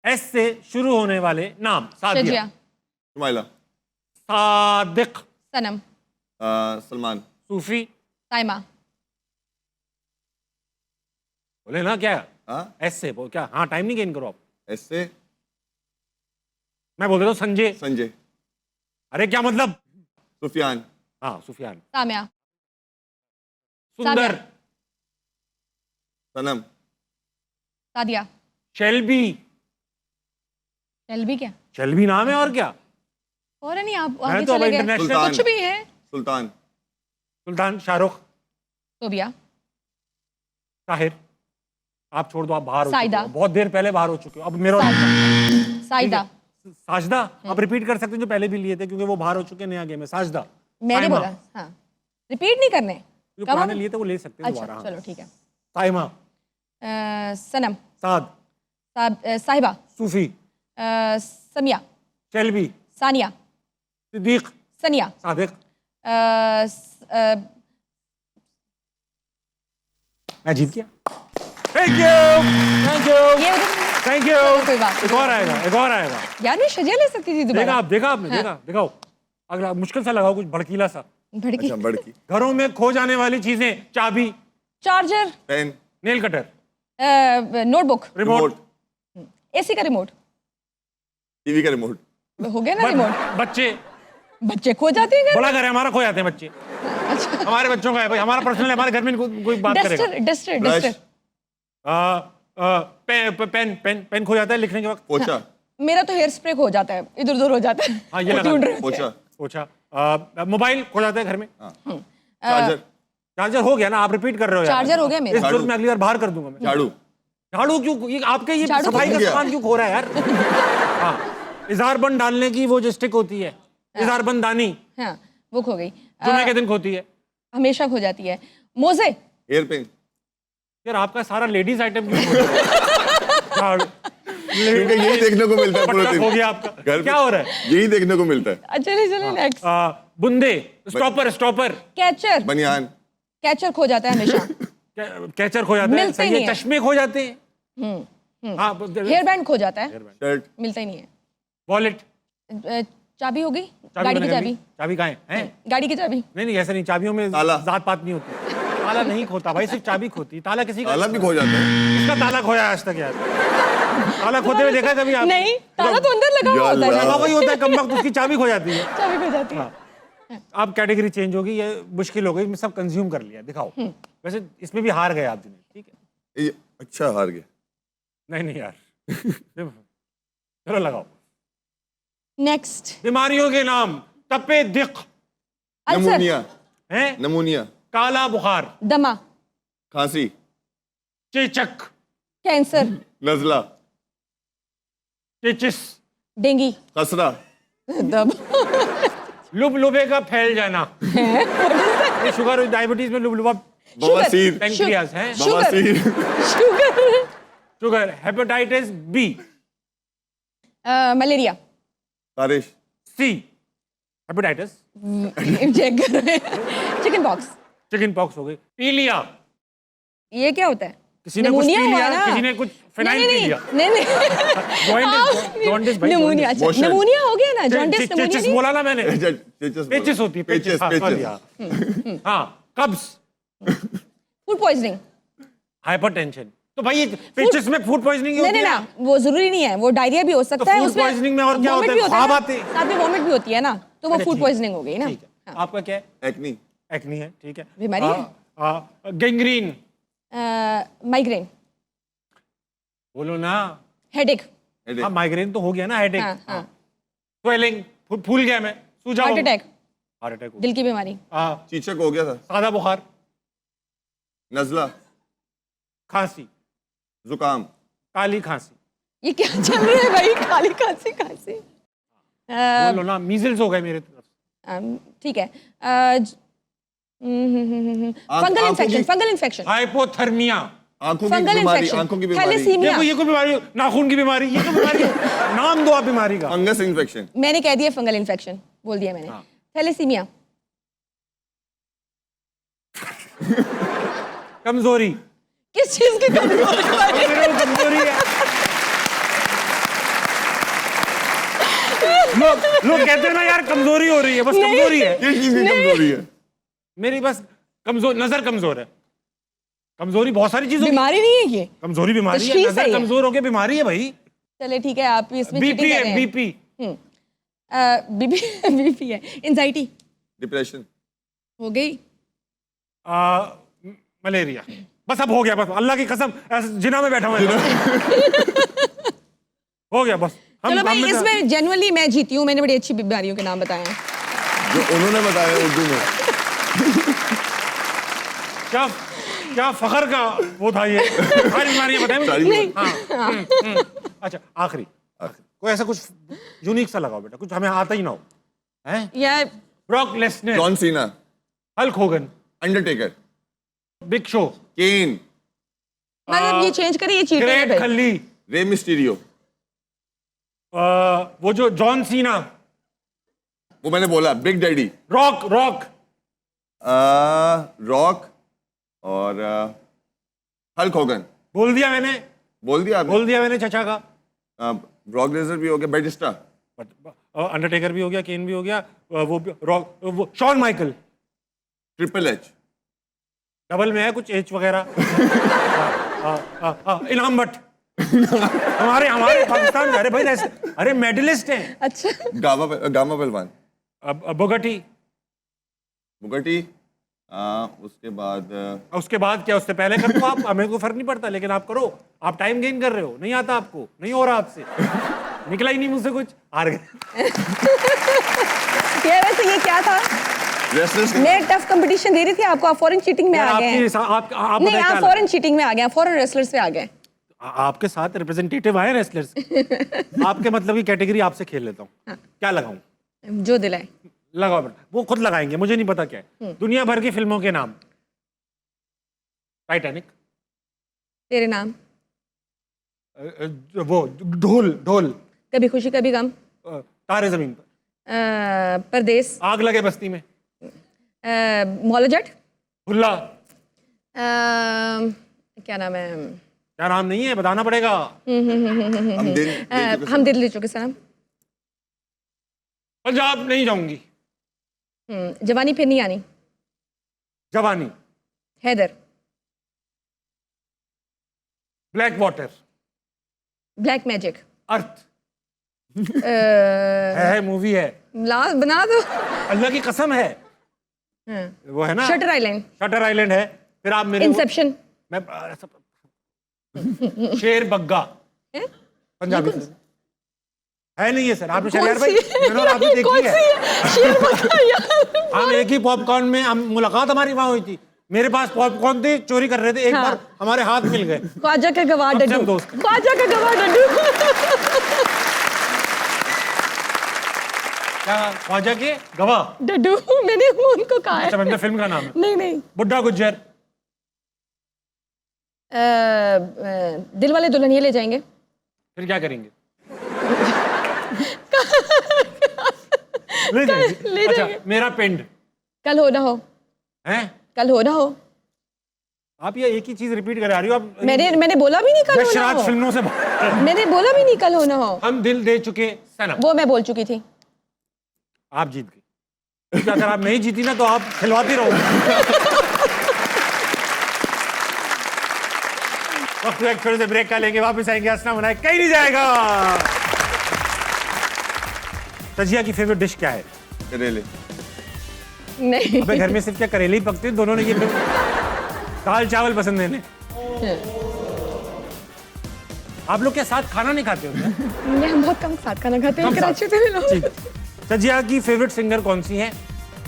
एस से शुरू होने वाले नाम। सादिया। शजिया। शुमाइला। सादिक। सनम। सलमान। सूफी। साइमा। बोले ना क्या? हाँ, एस से बोल क्या? हाँ, टाइम नहीं गेन करो आप। ऐसे। मैं बोल देता हूँ संजय। संजय। अरे क्या मतलब? सुफियान। हाँ, सुफियान। सामिया। सुंदर। सनम। सादिया। शेल्बी। शेल्बी क्या? शेल्बी नाम है और क्या? और नहीं आप मैं आगे तो अब चले गए international- कुछ भी है सुल्तान, सुल्तान, शाहरुख, तोबिया ताहिर। आप छोड़ दो, आप बाहर हो चुके साइदा। हो, बहुत देर पहले बाहर हो चुके हो। अब मेरा साइदा साजदा, आप रिपीट कर सकते हैं जो पहले भी लिए थे, क्योंकि वो बाहर हो चुके हैं नया गेम है। साजदा, मैंने साइमा। बोला हाँ रिपीट नहीं करने जो कब पुराने हम- लिए थे वो ले सकते हैं अच्छा दोबारा। हाँ। चलो ठीक है साइमा, सनम साद, साहिबा सूफी, समिया शेल्बी, सानिया सिद्दीक, सनिया सादिक। मैं जीत गया। थैंक यू, थैंक यू, ये थैंक यू। कोई बात नहीं। एक और आएगा, एक और आएगा। यार मैं शजिया ले सकती थी देखा दोबारा आप, देखा आपने, देखा, दिखाओ। अगला मुश्किल सा लगाओ, कुछ भड़कीला सा। भड़की अच्छा बड़की, घरों में खो जाने वाली चीजें, चाबी, charger pen, nail cutter, notebook remote, remote, AC का रिमोट टीवी का रिमोट, हो गया ना रिमोट बच्चे। बच्चे खो जाते हैं घर बड़ा घर है हमारा, खो जाते हैं बच्चे। अच्छा हमारे बच्चों का है भाई, हमारा पर्सनल है, हमारे घर में कोई बात करेगा। Duster duster brush, duster pen pen pen खो जाता है लिखने के वक्त। पोछा, मेरा तो हेयर स्प्रे खो जाता है इधर उधर हो जाता है हाँ, ये वो लगा ढूंढ दो। रहे होते हैं। पोछा, पोछा, मोबाइल खो जाता है घर में। चार्जर, चार्जर हो गया ना, आप रिपीट कर रहे हो यार। चार्जर हो गया मेरा। इस जरूरत में अगली बार बाहर कर दूंगा मैं। झाड़ू, झाड़ू क्यों? ये आपके ये झाड़ू सफाई खो का गया। सामान क्यों खो रहा है यार? हाँ, इज़ारबंद डालने की वो जो स्टिक होती है, इज़ारबंद दानी, हाँ वो खो गई जुमे के दिन खोती है। हमेशा खो जाती है मोजे हेयर पेन, यार आपका सारा लेडीज आइटम क्यों खो रहा है? झाड़ू, क्योंकि यही देखने को मिलता है पूरे पटका दिन। खो गया आपका। घर पे क्या हो रहा है? यही देखने को मिलता है। चले चले नेक्स्ट बुंदे, स्टॉपर, स्टॉपर, कैचर बनियान, कैचर खो जाता है हमेशा कैचर खो जाता है। मिलते सही नहीं है, है। चश्मे खो जाते हैं। हाँ, हेयर बैंड खो जाता है शर्ट, मिलता ही नहीं है वॉलेट, चाबी हो गई चाबी गाड़ी मैंने की कर चाबी ली। चाबी कहाँ है? हैं? गाड़ी की चाबी नहीं नहीं, ऐसा नहीं, चाबियों में ताला। जात पात नहीं होती। ताला नहीं खोता भाई, सिर्फ चाबी खोती। ताला किसी का ताला भी खो जाता है। इसका ताला खोया है आज तक यार। ताला खोते हुए देखा है कभी आप? नहीं ताला तो अंदर लगा हुआ होता है यार। ताला वही होता है, कम वक्त उसकी चाबी खो जाती है। चाबी खो जाती है अब कैटेगरी चेंज होगी, ये मुश्किल हो गई, मैं सब कंज्यूम कर लिया। दिखाओ, वैसे इसमें भी हार गए आप जुनेद, ठीक है? ये अच्छा हार गया। नहीं नहीं यार, चलो लगाओ। नेक्स्ट बीमारियों के नाम, तपे दिक, अल्सर नमूनिया, है, नमूनिया, काला बुखार, दमा खांसी, चेचक, कैंसर नजला, चेचिस, डेंगी खसरा, दम लुबलुबे का फैल जाना। ये शुगर और डायबिटीज में लुबलुबा, बवासीर, पेंक्रियास है, बवासीर, sugar sugar, hepatitis B, malaria खारिश, सी, हेपेटाइटिस, चेक कर रहे हैं चिकन पॉक्स चिकन पॉक्स हो गई, पीलिया, ये क्या होता है किसी ने कुछ निमोनिया पी लिया, हुआ ना? किसी ने कुछ फिनाइल नहीं पी लिया। नहीं नहीं जॉन्डिस भाई, निमोनिया अच्छा मोशन। निमोनिया हो गया ना जॉन्डिस चेचिस निमोनिया नहीं बोला ना मैंने, पेचिस, पेचिस होती है, पेचिस, हाँ, पेचिस, हाँ, हाँ, कब्ज, फूड पॉइजनिंग हाइपरटेंशन। तो भाई ये पेचिस में फूड पॉइजनिंग नहीं होती नहीं है। ना वो जरूरी नहीं है वो डायरिया भी हो सकता है food उसमें poisoning में और क्या vomit होता है? भी ख्वाब ना, आते हैं। साथ में वॉमिट भी होती है ना तो वो अच्छा, फूड ठीक। पॉइजनिंग हो गई ना ठीक है, आपका क्या है? एक्नी, एक्नी है, ठीक है। बीमारी है? गैंग्रीन, माइग्रेन बोलो ना। हेडेक हेडेक, हाँ, माइग्रेन तो हो गया ना, हेडेक, हाँ हाँ स्वेलिंग, फूल गया मैं, सूजा हार्ट अटैक हार्ट अटैक, दिल की बीमारी चीचक हो गया था, सादा बुखार, नजला, खांसी, जुकाम, काली खांसी, ये क्या चल रहा है भाई काली खांसी खांसी बोलो ना, मीजल्स हो गए मेरे तरफ से। ठीक है आंखों फंगल इन्फेक्शन हाइपोथर्मिया, आंखों की फंगल बीमारी, इन्फेक्शन आंखों की बीमारी, थैलेसीमिया ये कोई बीमारी, नाखून की बीमारी, ये कोई बीमारी नाम दो आप बीमारी का। फंगस इन्फेक्शन, मैंने कह दिया फंगल इन्फेक्शन बोल दिया मैंने हाँ। थैलेसीमिया कमजोरी, किस चीज की कमजोरी मेरे को कमजोरी है। लोग कहते हैं ना यार कमजोरी हो रही है, बस कमजोरी है किस चीज की कमजोरी है? मेरी, बस कमजोर, नजर कमजोर है। कमजोरी बहुत सारी चीजों की, बीमारी नहीं है ये कमजोरी बीमारी है, तशखीस है नजर ये। कमजोर होके बीमारी है भाई। चले ठीक है आप इसमें बीपी cheating कर है, रहे हैं बीपी, बीपी बीपी है एंजाइटी डिप्रेशन, हो गई मलेरिया, बस अब हो गया, बस अल्लाह की कसम, ऐसे जिना में बैठा हुआ है। हो गया बस। चलो भाई, में इसमें जेन्युइनली मैं जीती हूँ, मैंने बड़ी अच्छी बीमारियों के नाम बताए हैं। जो उन्होंने बताया उर्दू में। क्या क्या फखर का वो था ये, सारी बीमारियां बताएं मुझे। नहीं। अच्छा आखिरी कोई ऐसा कुछ यूनिक सा लगाओ बेटा, कुछ हमें आता ही ना हो। हैं? या Brock Lesnar, John Cena, Hulk Hogan, Undertaker, Big Show, Kane, मतलब ये चेंज करिए, ये चीटिंग है ग्रेट भाई। खल्ली, रे मिस्टीरियो। वो जो जॉन सीना, वो मैंने बोला, big daddy, rock rock, rock और हल्क होगन। बोल दिया मैंने, बोल दिया आपने? बोल दिया मैंने चचा का। ब्रॉक लेसनर भी हो गया, बैटिस्टा, अंडरटेकर भी हो गया, केन भी हो गया, रॉक, वो Shawn Michael, triple H, double में है कुछ एच वगैरह। इनाम भट्ट, हमारे हमारे पाकिस्तान के, अरे भाई अरे मेडलिस्ट हैं। अच्छा, गामा पहलवान, बोगटी, बुगटी, उसके बाद क्या, उससे पहले कर दो आप, हमें कोई फर्क नहीं पड़ता, लेकिन आप करो, आप टाइम गेन कर रहे हो, नहीं आता आपको, नहीं हो रहा आपसे, निकला ही नहीं मुझसे कुछ, हार गए। ये वैसे ये क्या था? रेसलर्स मैं टफ कंपटीशन दे रही थी आपको, आप फॉरेन चीटिंग में आ गए हैं। आप नहीं, बताइए आप क्या फॉरेन चीटिंग में आ गए, फॉरेन रेसलर्स पे आ गए। आपके साथ रिप्रेजेंटेटिव आए रेसलर्स, आपके मतलब की कैटेगरी आपसे खेल लेता हूँ। क्या लगाऊं? जो दिलाए लगाओ बेटा, वो खुद लगाएंगे, मुझे नहीं पता क्या है। दुनिया भर की फिल्मों के नाम, टाइटैनिक, तेरे नाम, वो ढोल ढोल, कभी खुशी कभी गम, तारे जमीन पर, परदेस, आग लगे बस्ती में, मौलजट, भुल्ला, क्या नाम है, क्या नाम नहीं है, बताना पड़ेगा। हम दिल ले चुके सनम, पंजाब नहीं जाऊंगी, जवानी फिर Nahi Ani, Jawani, Haider, Black Water, Black Magic, Earth, है मूवी है, बना दो। अल्लाह की कसम है, वो है ना, शटर आइलैंड, शटर आइलैंड है। फिर आप मेरे इंसेप्शन, मैं शेर बग्गा, पंजाबी फिल्म है नहीं है सर, आपने शरियार भाई मैंने और आपने देखी है। हम एक ही पॉपकॉर्न में हम मुलाकात हमारी वहां हुई थी, मेरे पास पॉपकॉर्न थे, चोरी कर रहे थे, एक बार हमारे हाथ मिल गए। ख्वाजा का गवाह अब से हम डड्डू, दोस्त हैं। ख्वाजा का गवाह डड्डू। क्या ख्वाजा के गवाह डड्डू, मैंने उनको कहा है। अच्छा मतलब फिल्म का नाम है। नहीं नहीं, बुड्ढा गुज्जर, दिल वाले दुल्हनिया ले जाएंगे, फिर क्या करेंगे? ले जाएंगे। ले अच्छा जाएंगे। मेरा पिंड कल हो ना हो, है, कल हो ना हो। आप ये एक ही चीज रिपीट कर रही हो आप। मैंने बोला भी नहीं कल हो ना यशराज हो, फिल्मों से मैंने बोला भी नहीं कल हो ना हो। हम दिल दे चुके सनम, वो मैं बोल चुकी थी। आप जीत गई, क्योंकि अगर आप नहीं जीती ना तो आप खिलवाती रहोगे। वक्त एक छोटे से ब्रेक का लेंगे, वापस आएंगे, हंसना मनाए कहीं नहीं जाएगा। तजिया की फेवरेट डिश क्या है? करेले। नहीं, अबे घर में सिर्फ क्या करेले ही पकते हैं दोनों ने, ये दाल चावल पसंद है इन्हें। आप लोग क्या साथ खाना नहीं खाते हो क्या? नहीं, हम बहुत कम साथ खाना खाते हैं कम कराची साथ। से लोग। ठीक। तजिया की फेवरेट सिंगर कौन सी है?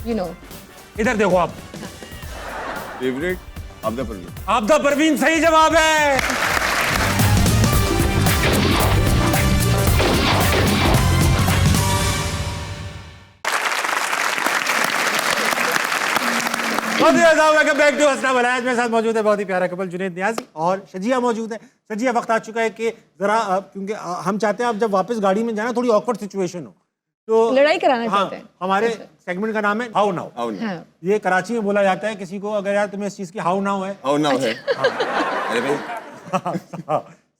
यू नो, इधर देखो आप, फेवरेट आपदा परवीन। आपदा परवीन सही जवाब है। वेलकम बैक टू हंसना बनाया। मेरे साथ मौजूद है बहुत ही प्यारा कपल जुनैद नियाज़ी और शजिया मौजूद है। शजिया वक्त आ चुका है कि जरा क्योंकि हम चाहते हैं आप जब वापस गाड़ी में जाना थोड़ी ऑकवर्ड सिचुएशन हो, तो लड़ाई कराना चाहते हैं। हमारे सेगमेंट का नाम है हाउ नाउ। हाँ। ये कराची में बोला जाता है किसी को, अगर यार तुम्हें इस चीज की हाउ नाउ है। हाउ नाउ है। अरे भाई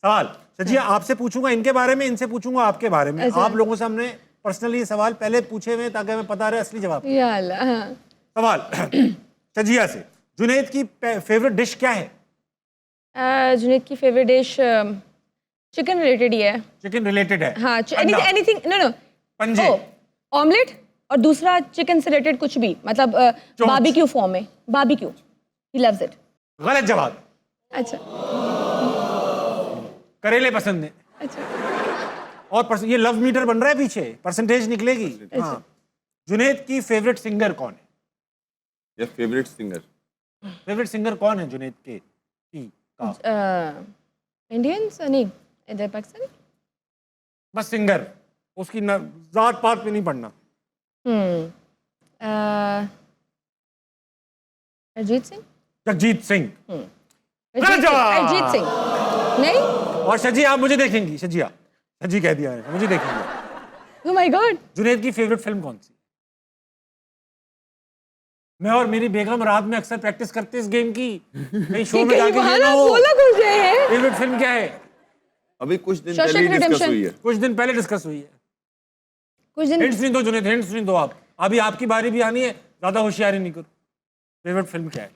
सवाल शजिया आपसे पूछूंगा इनके बारे में, इनसे पूछूंगा आपके बारे में। अच्छा। आप लोगों से हमने पर्सनली सवाल पहले पूछे हुए ताकि हमें पता रहे असली जवाब। या अल्लाह, हाँ। सवाल शजिया से, जुनैद की फेवरेट डिश क्या है? जुनैद की फेवरेट डिश चिकन रिलेटेड ही है। चिकन रिलेटेड है? हाँ, अंडा, एनीथिंग, नो नो, पंजे, ऑमलेट और दूसरा चिकन से रिलेटेड कुछ भी, मतलब बारबेक्यू फॉर्म में, बारबेक्यू, ही लव्स इट। गलत जवाब। अच्छा करेले पसंद है। अच्छा, और ये लव मीटर बन रहा है पीछे, परसेंटेज निकलेगी। हाँ। जुनेद की फेवरेट सिंगर कौन है? या फेवरेट सिंगर? फेवरेट सिंगर कौन है जुनेद के का? इंडियंस नहीं, इधर पाकिस्तान। बस सिंगर, उसकी जात पात पे नहीं पढ़ना। अरिजीत सिंह। जगजीत सिंह। गलत जवाब। अरिजीत सिंह नहीं। और शजी, आप मुझे देखेंगी। शजिया, शजी कह दिया है, मुझे देखेंगे। Oh my God. जुनेद की फेवरेट फिल्म कौन सी? मैं और मेरी बेगम रात में अक्सर प्रैक्टिस करते इस गेम की, कहीं शो में जाके ये ना हो। बोला कुछ है। फेवरेट फिल्म क्या है? अभी कुछ दिन Shawshank पहले डिस्कस Redemption। हुई है। कुछ दिन पहले डिस्कस हुई है। कुछ दिन। हिंट्स नहीं दो जुनेद, हिंट्स नहीं दो आप। अभी आपकी बारी भी आनी है, ज्यादा होशियारी नहीं करो। फेवरेट फिल्म क्या है?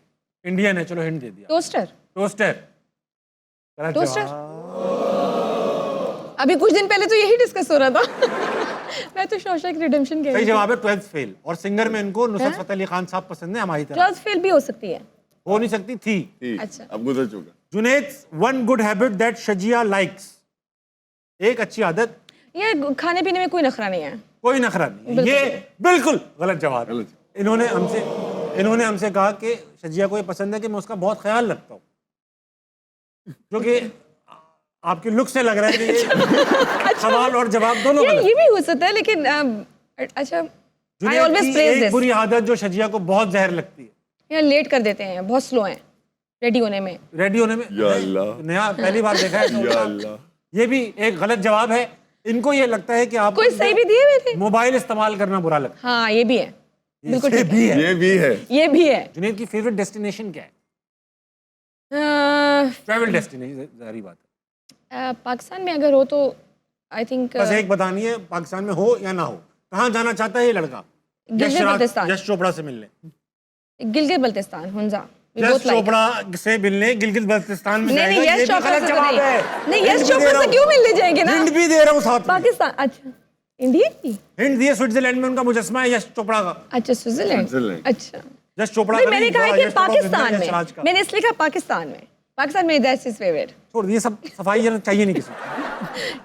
इंडियन है, चलो हिंट दे दिया। टोस्टर। टोस्टर। गलत टोस्टर। जवाब। अभी कुछ दिन पहले तो यही डिस्कस हो रहा था। मैं तो शॉशैंक रिडेम्पशन कह रही सही थी। जवाब है 12th फेल। और सिंगर में इनको नुसरत फतेह अली खान साहब पसंद है हमारी तरह। 12th फेल भी हो सकती है। हो नहीं सकती थी। ठीक, अच्छा। अब गुजर चुका। Juned one good habit that Shazia likes. एक अच्छी आदत। ये खाने पीने में कोई नखरा नहीं है। कोई नखरा नहीं। ये बिल्कुल गलत जवाब। गलत। इन्होंने हमसे कहा कि शजिया को ये पसंद है कि मैं उसका बहुत ख्याल रखता हूँ, जो कि आपके लुक से लग रहा है कि ये सवाल और जवाब दोनों गलत। ये भी हो सकता है, लेकिन अच्छा। आई जुनेद ऑलवेज की प्रेज एक दिस। बुरी आदत जो शजिया को बहुत जहर लगती है, यार लेट कर देते हैं, बहुत स्लो हैं रेडी होने में। रेडी होने में। या अल्लाह। नया पहली बार देखा है या तो अल्लाह। ये भी एक गलत जवाब है। इनको ये लगता है कि आप कोई सही भी दिए मेरे। मोबाइल इस्तेमाल करना बुरा लगता हाँ ये भी है, है। बिल्कुल ये ठीक भी है। ये भी है। ये भी है। जुनेद की फेवरेट डेस्टिनेशन क्या है? ट्रैवल डेस्टिनेशन, जारी बात है। पाकिस्तान में अगर हो तो आई थिंक बस एक बतानी है, पाकिस्तान में हो या ना हो, कहाँ जाना चाहता है ये लड़का? गिलगित-बल्तिस्तान। यश चोपड़ा से मिलने। गिलगित बल्तिस्तान, हुंजा। यश चोपड़ा से मिलने गिलगित बल्तिस्तान में नहीं जाएगा। यश ये भी चोपड़ा गलत से तो जवाब नहीं। है। नहीं हिंट यश भी दे चोपड़ा रहा से हूँ। क्यों मिलने जाएंगे ना। हिंट भी दे रहा हूँ साथ में। पाकिस्तान। अच्छा इंडिया की। हिंट दिए, स्विट्जरलैंड में उनका मुजस्मा है यश चोपड़ा का। अच्छा स्विट्जरलैंड। स्विट्जरलैंड। अच्छा यश चोपड़ा नहीं, का मैंने नहीं, कहा कि यश चोपड़ा पाकिस्तान यश राज का। में। मैंने इसलिए कहा पाकिस्तान में। पाकिस्तान में दैट्स हिज फेवरेट। छोड़ ये सब सफाई चाहिए नहीं किसी को।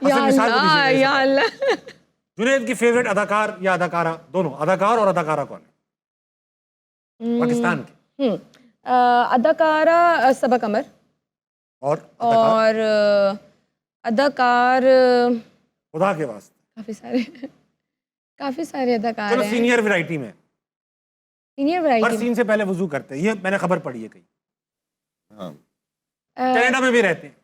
या असल मिसाल को अल्लाह दीजिए ये या सब। अल्लाह। जुनेद की फेवरेट अदाकार या अदाकारा, दोनों, अदाकार और अदाकारा कौन है पाकिस्तान के? अदाकारा सबा कमर। और अदाकार? और अदाकार खुदा के वास्ते काफी सारे अदाकार चलो हैं। सीनियर वैरायटी में। सीनियर हर वैरायटी। सीन से पहले वजू करते हैं, ये मैंने खबर पढ़ी है कहीं। हाँ। कनाडा में भी रहते हैं।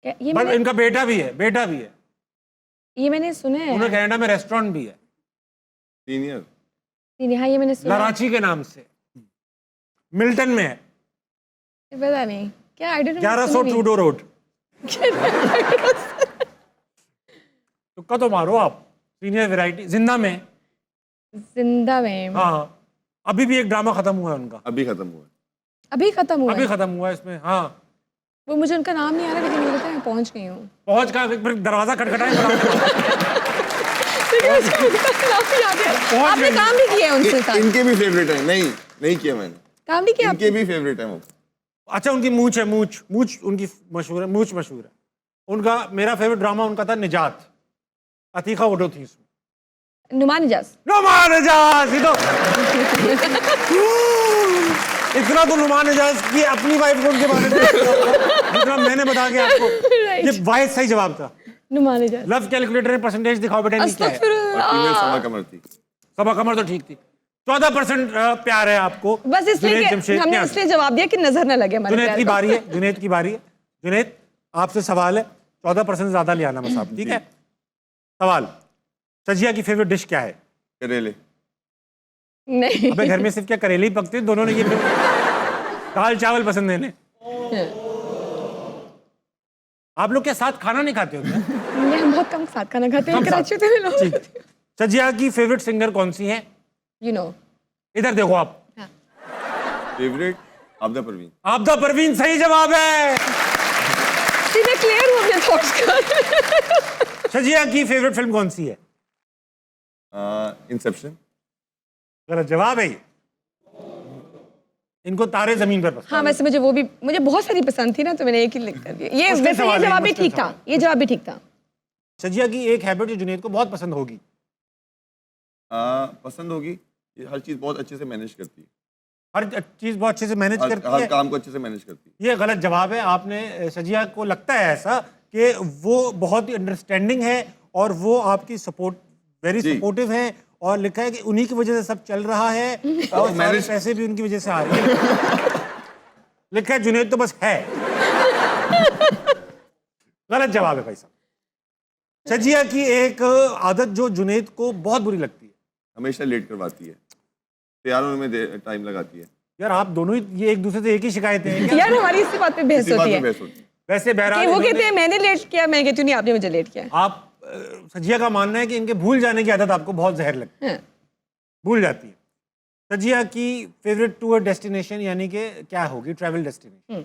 ये पर मैंने इनका बेटा भी है, बेटा भी है। ये मैंने सुना है। उन्हें कनाडा में रेस्टोरेंट भी है, सीनियर। हाँ ये मैंने सुना है। लराची के नाम से। मिल्टन में है, पता नहीं क्या। I don't know. 1100 Trudeau road. तुक्का तो मारो आप। सीनियर वैरायटी जिंदा में। जिंदा में। हाँ, अभी भी एक ड्रामा खत्म हुआ है उनका। अभी खत्म हुआ है। अभी खत्म हुआ अभी है। खत्म हुआ है इसमें। हाँ, वो मुझे उनका नाम नहीं आ रहा, लेकिन मुझे पता है मैं पहुंच गई हूँ। पहुंच का फिर दरवाजा खटखटाए। आपने काम भी किया है उनसे साथ। इनके भी फेवरेट है। नहीं किया मैंने। काम भी किया इनके भी फेवरेट है वो। अच्छा, उनकी मूछ है, मूछ उनकी मशहूर है, मूछ मशहूर है उनका। मेरा फेवरेट ड्रामा उनका था निजात। अतीका ओडो थी उसमें। नुमान इजाज। नुमान इजाज, ये तो इतना तो नुमान इजाज की अपनी वाइफ को उनके बारे में जितना मैंने बता के आपको। ये वाइस सही जवाब था। नुमान इजाज। लव कैलकुलेटर में परसेंटेज दिखाओ बेटा, इनकी क्या है? अस्तगफिरुल्लाह। फीमेल समा कमर थी। सबा कमर तो ठीक थी। 14% प्यार है आपको। बस इसलिए जुनैद कि जमशेद हमने के इसलिए जवाब दिया कि नजर न लगे हमारे जुनैद प्यार की को। बारी है, जुनैद की बारी है। जुनैद आपसे सवाल है, 14% ज्यादा ले आना बस आप, ठीक है? सवाल, शजिया की फेवरेट डिश क्या है? करेले। नहीं। अबे घर में सिर्फ क्या करेले ही पकते हैं? दोनों ने ये दाल चावल पसंद है इन्हें। आप लोग क्या साथ खाना नहीं खाते होते? नहीं, हम बहुत कम साथ खाना खाते हैं कम कराची साथ। में लोग। ठीक। शजिया की फेवरेट सिंगर कौन सी है? You know. इधर देखो आप। फेवरेट आबदा परवीन। आपदा परवीन सही जवाब है। सीधे क्लियर हो गया थॉट्स का। शजिया की फेवरेट फिल्म कौन सी है? इंसेप्शन। गलत जवाब है ये। इनको तारे जमीन पर पसंद। हाँ वैसे मुझे बहुत सारी पसंद थी ना, तो मैंने एक ही लिख कर दिया। ये मुश्किल वैसे ये सवाल है, जवाब भी मुश्किल ठीक था। ये जवाब भी ठीक था। शजिया की एक हैबिट जो जुनैद को बहुत पसंद होगी। पसंद होगी, ये हर चीज़ बहुत अच्छे से मैनेज करती है, हर चीज बहुत अच्छे से मैनेज करती हर है। काम को अच्छे से मैनेज करती है। ये गलत जवाब है। आपने शजिया को लगता है ऐसा कि वो बहुत ही अंडरस्टैंडिंग है और वो आपकी सपोर्ट वेरी जी। सपोर्टिव है, और लिखा है कि उन्हीं की वजह से सब चल रहा है और सारे मैनेज- पैसे भी उनकी वजह से आ रहे हैं। लिखा है जुनैद तो बस है। गलत जवाब है भाई साहब। शजिया की एक आदत जो जुनैद को बहुत बुरी लगती है। हमेशा लेट करवाती है, तैयार होने में टाइम लगाती है। यार आप दोनों ही ये एक दूसरे से एक ही शिकायतें हैं क्या? यार हमारी इसी बात पे बहस इसी बात होती में है बहस होती है। वैसे कि बहरहाल वो इन्होंने- कहते हैं मैंने लेट किया, मैं कहती हूँ नहीं आपने मुझे लेट किया। आप सजिया का मानना है कि इनके भूल जाने की आदत आपको बहुत जहर लगती है, हाँ। भूल जाती है। सजिया की फेवरेट टूर डेस्टिनेशन यानी कि क्या होगी, ट्रैवल डेस्टिनेशन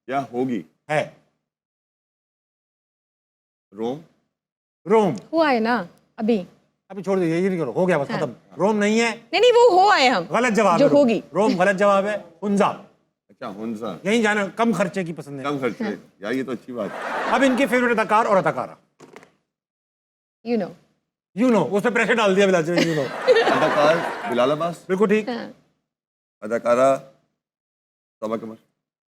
क्या होगी? है रोम। रोम। हुआ है ना अभी? अभी छोड़ दीजिए, ये नहीं करो, हो गया बस खत्म। रोम नहीं है, नहीं वो हो आए हम, गलत जवाब जो है रोम। होगी। रोम गलत जवाब है। हुंजा, अच्छा, हुंजा। यहीं जाना, कम खर्चे की पसंद है। कम खर्च है यार, ये तो अच्छी बात है। अब इनके फेवरेट अदाकार और अदाकारा, यू नो। यू नो, उसमें प्रेशर डाल दिया बिलाल जी, यू नो। अदाकार बिलाल अब्बास, बिल्कुल ठीक। अदाकारा सबा कमर।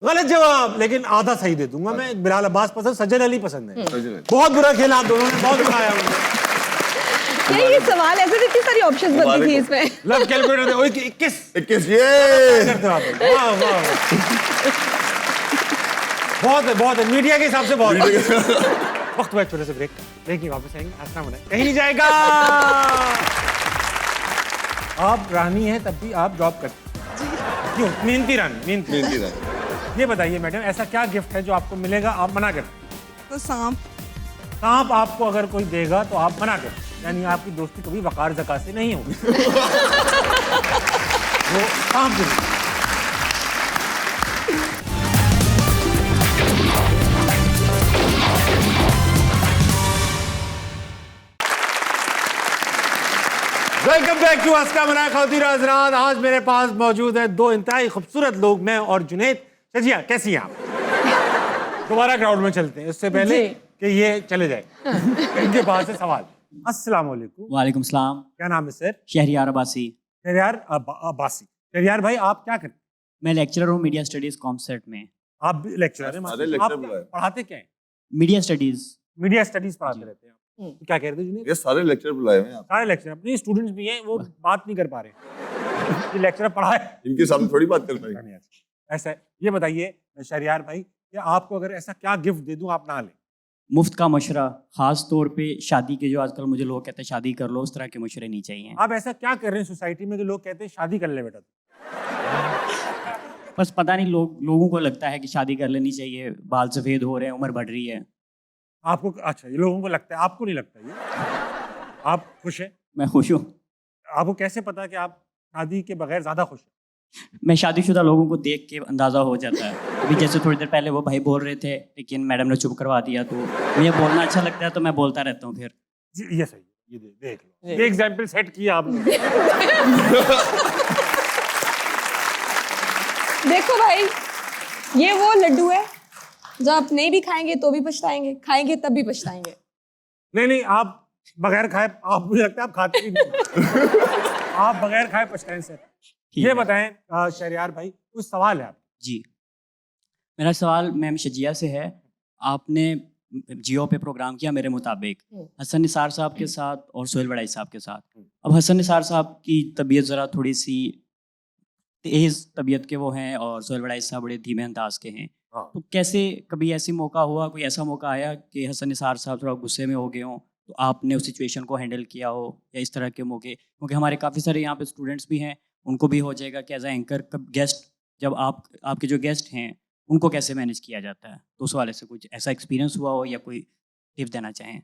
गलत जवाब, लेकिन आधा सही दे दूंगा मैं। बिलाल अब्बास पसंद, सज्जन अली पसंद है। सजन। बहुत बुरा खेला आप दोनों ने, बहुत बुरा आया मुझे। यार ये सवाल ऐसे थे, इतनी सारी ऑप्शंस बनती थी इसमें। लव कैलकुलेटर दे, ओए 21 21 ये करते हो आप। वाह वाह वाह। बहुत है मीडिया के हिसाब से बहुत है। वक्त हुआ छोटे से ब्रेक, ब्रेक वापस आएंगे। हंसना मना कहीं नहीं जाएगा। आप रानी हैं तब भी आप जॉब करती हैं। क्यों? मेहनती रानी, मेहनती। मेहनती रहा। ये बताइए मैडम, ऐसा क्या गिफ्ट है जो आपको मिलेगा आप मना करते? तो सांप। सांप आपको अगर कोई देगा तो आप मना करते, यानी आपकी दोस्ती कभी वकार जका से नहीं होगी। वो सांप देगा। वेलकम बैक टू हंसना मना खातिर हजरात। आज मेरे पास मौजूद है दो इंतहाई खूबसूरत लोग, मैं और जुनैद। शजिया कैसी हैं आप? दोबारा क्राउड में चलते हैं, इससे पहले जी। कि ये चले जाए। इनके पास है सवाल। अस्सलाम वालेकुम। वालेकुम सलाम। क्या नाम है सर? शहरियार अब्बासी। शहरियार अब्बासी। शहरियार भाई आप क्या करते हैं? मैं लेक्चरर हूँ मीडिया स्टडीज कॉमसेट में। आप भी लेक्चरर हैं? सारे लेक्चर आप बुलाए। पढ़ाते क्या हैं? Media studies. मीडिया स्टडीज पढ़ाते रहते हैं आप। क्या कह रहे थे जुनैद? ये सारे लेक्चर बुलाए हुए हैं आप। सारे लेक्चर, अपने स्टूडेंट्स भी हैं, वो बात नहीं कर पा रहे। ये लेक्चरर पढ़ा है इनके सामने थोड़ी बात कर पाएंगे। ऐसा है। ये बताइए शहरियार भाई कि आपको अगर ऐसा क्या गिफ्ट दे दूं आप ना लें? मुफ्त का मशवरा, खास तौर पे शादी के, जो आजकल मुझे लोग कहते हैं शादी कर लो, उस तरह के मशवरे नहीं चाहिए। आप ऐसा क्या कर रहे हैं सोसाइटी में कि लोग कहते हैं शादी कर ले बेटा? बस पता नहीं, लोगों को लगता है कि शादी कर लेनी चाहिए, बाल सफ़ेद हो रहे हैं, उम्र बढ़ रही है। आपको अच्छा, ये लोगों को लगता है, आपको नहीं लगता ये? आप खुश हैं? मैं खुश हूँ। आपको कैसे पता कि आप शादी के बगैर ज्यादा खुश हैं? मैं शादीशुदा लोगों को देख के अंदाज़ा हो जाता है। अभी जैसे थोड़ी देर पहले वो भाई बोल रहे थे, लेकिन मैडम ने चुप करवा दिया, तो मुझे बोलना अच्छा लगता है, तो मैं बोलता रहता हूँ फिर। जी, ये सही है। ये देख लो, ये एग्जाम्पल सेट किया आपने। देखो भाई, ये वो लड्डू है जो आप नहीं भी खाएंगे तो भी पछताएंगे, खाएंगे तब भी पछताएंगे। नहीं आप बगैर खाए, आप मुझे लगता है आप खाते भी नहीं। आप बगैर खाए पछताएं सर। ठीक ये है। बताएं शहरियार भाई, कुछ सवाल है आप? जी, मेरा सवाल मैम शजिया से है। आपने जियो पे प्रोग्राम किया मेरे मुताबिक, हसन निसार साहब के साथ और सोहेल वड़ाई साहब के साथ। अब हसन निसार साहब की तबीयत ज़रा थोड़ी सी तेज़ तबीयत के वो हैं, और सोहेल वड़ाई साहब बड़े धीमे अंदाज के हैं। हाँ। तो कैसे कभी ऐसी मौका हुआ, कोई ऐसा मौका आया कि हसन निसार साहब थोड़ा गुस्से में हो गए हों, तो आपने उस सिचुएशन को हैंडल किया हो, या इस तरह के मौके? क्योंकि हमारे काफ़ी सारे यहाँ पे स्टूडेंट्स भी हैं, उनको भी हो जाएगा कि एज ए एंकर कब गेस्ट, जब आपके जो गेस्ट हैं उनको कैसे मैनेज किया जाता है, तो उस वाले से कुछ ऐसा एक्सपीरियंस हुआ हो या कोई टिप देना चाहें?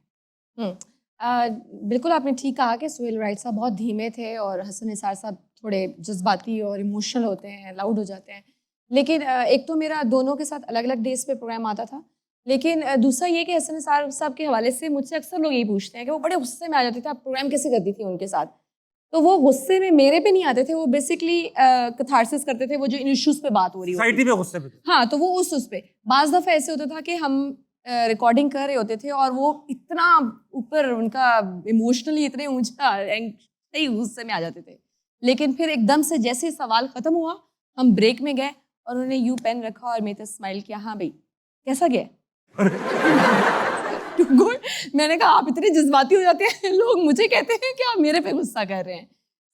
बिल्कुल आपने ठीक कहा कि सोहेल राइट साहब बहुत धीमे थे और हसन निसार साहब थोड़े जज्बाती और इमोशनल होते हैं, लाउड हो जाते हैं। लेकिन एक तो मेरा दोनों के साथ अलग अलग डेज पे प्रोग्राम आता था, लेकिन दूसरा ये कि हसन निसार साहब के हवाले से मुझसे अक्सर लोग यही पूछते हैं कि वो बड़े गुस्से में आ जाते थे, आप प्रोग्राम कैसे करती थी उनके साथ? तो वो गुस्से में मेरे पे नहीं आते थे, वो बेसिकली कैथारसिस करते थे, वो जो इन इश्यूज पे बात हो रही होती सोसाइटी में गुस्से में थे। हाँ, तो वो उस पे बाज़ दफ़ा ऐसे होता था कि हम रिकॉर्डिंग कर रहे होते थे और वो इतना ऊपर उनका इमोशनली इतने ऊंचा सही गुस्से में आ जाते थे। लेकिन फिर एकदम से जैसे ही सवाल खत्म हुआ, हम ब्रेक में गए और उन्होंने यू पेन रखा और मेरे से स्माइल किया, हाँ भाई कैसा गया? गुड। मैंने कहा आप इतने जज्बाती हो जाते हैं, लोग मुझे कहते हैं कि आप मेरे पे गुस्सा कर रहे हैं।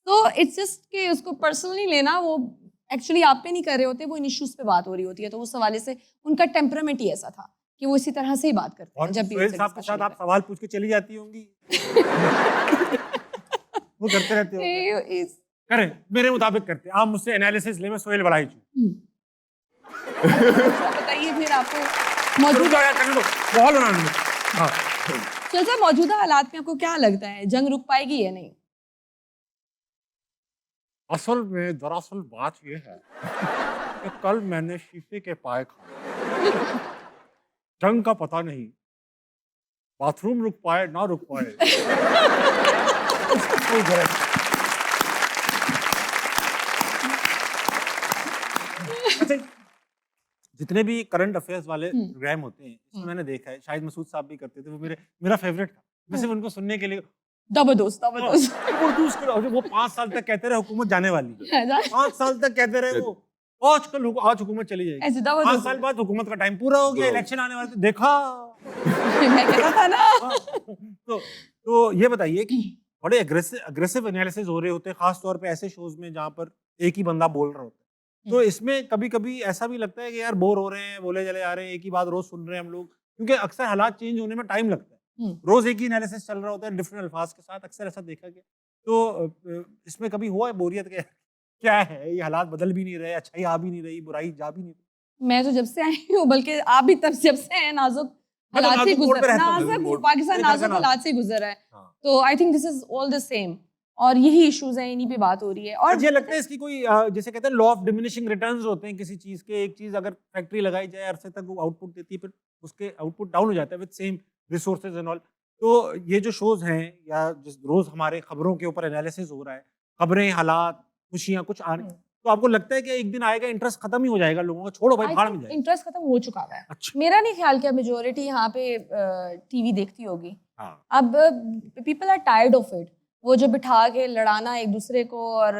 तो इट्स जस्ट कि उसको पर्सनली लेना, वो एक्चुअली आप पे नहीं कर रहे होते, वो इन इश्यूज पे बात हो रही होती है। तो उस हवाले से उनका टेम्परामेंट ही ऐसा था कि वो इसी तरह से ही बात करते हैं। और जब भी सुहेल उनसे साहब के discussion साथ आप होता सवाल पूछ के चली जाती होंगी। वो करते रहते हो। है। इस- करें, मेरे मुताबिक करते हैं। आप मुझसे एनालिसिस ले, मैं सोहेल बढ़ाई चूँ। बताइए फिर आपको मौजूदा बहुत बनाने दो। हाँ, चल साहब, मौजूदा हालात में आपको क्या लगता है, जंग रुक पाएगी या नहीं? असल में दरअसल बात ये है कि कल मैंने शीशे के पाए खाए। जंग का पता नहीं, बाथरूम रुक पाए ना रुक पाए। कोई गरज नहीं। अच्छा, जितने भी करंट अफेयर्स वाले प्रोग्राम होते हैं, इसमें मैंने देखा है, शायद मसूद साहब भी करते थे, वो मेरा फेवरेट था। मैं सिर्फ उनको सुनने के लिए जबरदस्त उर्दू वो 5 साल तक कहते रहे हुकूमत जाने वाली है। 5 साल तक कहते रहे वो, आज हुकूमत चली जाएगी। ऐसे 5 साल बाद हुकूमत का टाइम पूरा हो गया, इलेक्शन आने वाले थे, देखा। मैं कहता था ना। तो ये बताइए कि बड़े अग्रेसिव एनालिसिस हो रहे होते हैं, खास तौर पे ऐसे शोज में जहाँ पर एक ही बंदा बोल रहा होता है। तो इसमें कभी कभी ऐसा भी लगता है कि यार बोर हो रहे हैं, बोले चले आ रहे हैं, एक ही बात रोज सुन रहे हैं हम लोग, क्योंकि अक्सर हालात चेंज होने में टाइम लगता है। रोज एक ही एनालिसिस चल रहा होता है डिफरेंट अल्फाज के साथ, अक्सर ऐसा देखा गया। तो इसमें कभी हुआ है बोरियत के क्या है, ये हालात बदल भी नहीं रहे, अच्छाई आ भी नहीं रही, बुराई जा भी नहीं रही? मैं तो जब से आई हूँ, बल्कि आप भी तब जब से हैं, नाजुक हालात से नाजुक मोड़ पे गुजर, रहता हूँ, नाजुक पाकिस्तान मेरे घर नाजुक का हालात से गुजर रहा है। हाँ। तो I think this is all the same, और यही इश्यूज हैं, इन्हीं पे बात हो रही है। और मुझे लगता है इसकी कोई जैसे कहते हैं लॉ ऑफ डिमिनिशिंग रिटर्न्स होते हैं किसी चीज के। एक चीज अगर फैक्ट्री लगाई जाए, अरसे तक वो आउटपुट देती है, फिर उसके आउटपुट डाउन हो जाता है with same resources and all. तो ये जो शोज हैं, या जिस रोज हमारे खबरों के ऊपर एनालिसिस हो रहा है, खबरें, हालात, खुशियां कुछ आ रही, तो आपको लगता है कि एक दिन आएगा इंटरेस्ट खत्म ही हो जाएगा लोगों का, छोड़ो भाई भाड़ में जाए? इंटरेस्ट खत्म हो चुका है। अच्छा। मेरा नहीं ख्याल कि मेजोरिटी यहाँ पे टीवी देखती होगी। हाँ। अब people are tired of it. वो जो बिठा के लड़ाना एक दूसरे को, और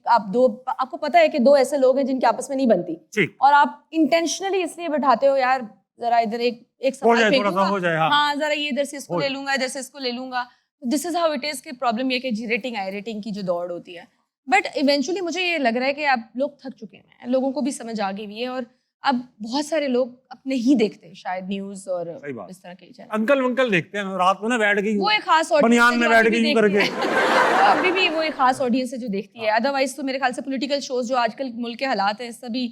आपको पता है कि दो ऐसे लोग हैं जिनकी आपस में नहीं बनती, ठीक। और आप इंटेंशनली इसलिए बिठाते हो, यार जरा इधर एक हो जाए, सवाल थोड़ा सा हो जाए। हाँ। हाँ, जरा ये इधर से इसको हो ले जाए। लूंगा, इधर से इसको ले लूंगा। This is how it is. कि प्रॉब्लम ये कि जी रेटिंग आई, रेटिंग की जो दौड़ होती है। बट इवेंचुअली मुझे ये लग रहा है कि अब लोग थक चुके हैं, लोगों को भी समझ आ गई हुई है, और अब बहुत सारे लोग अपने ही देखते हैं शायद न्यूज और सही बात। इस तरह के चैनल। अंकल वंकल देखते हैं, रात में ना बैठ गई वो एक खास बनियान में बैठ गई करके। अभी भी वो एक खास ऑडियंस है जो देखती है। अदरवाइज तो मेरे ख्याल से पॉलिटिकल शोज जो आजकल मुल्क के हालात हैं, सभी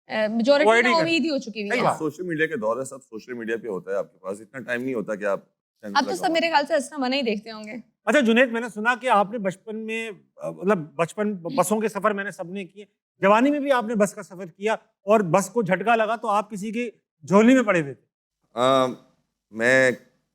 मेजॉरिटी ना उम्मीद ही हो चुकी हुई है। सोशल मीडिया के दौर है, सब सोशल मीडिया पे होता है, आपके पास इतना टाइम नहीं होता कि आप अब तो सब मेरे ख्याल से असना मना ही देखते होंगे। अच्छा जुनैद, मैंने सुना कि आपने बचपन में मतलब बचपन बसों के सफर मैंने सबने किए, जवानी में भी आपने बस का सफर किया, और बस को झटका लगा तो आप किसी की झोली में पड़े हुए थे। मैं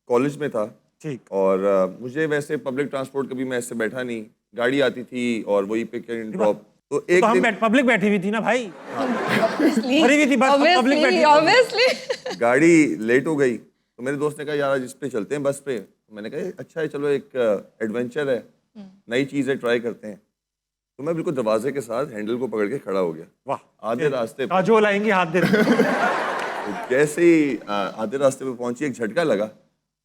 कॉलेज में था, ठीक। और मुझे वैसे पब्लिक ट्रांसपोर्ट कभी मैं ऐसे बैठा नहीं, गाड़ी आती थी और वही पिक एंड ड्रॉप। तो एक तो हम दिन पब्लिक बैठी हुई थी ना भाई, Obviously, भरी हुई थी बस, पब्लिक बैठी थी। obviously। गाड़ी लेट हो गई, तो मेरे दोस्त ने कहा यार आज इस पे चलते हैं बस पे। मैंने कहा अच्छा है, चलो एक एडवेंचर है, नई चीज़ है, ट्राई करते हैं। तो मैं बिल्कुल दरवाजे के साथ हैंडल को पकड़ के खड़ा हो गया। वाह, आधे रास्ते पे काजोल आएंगी हाथ दे। जैसे ही आधे रास्ते पे पहुंची, एक झटका लगा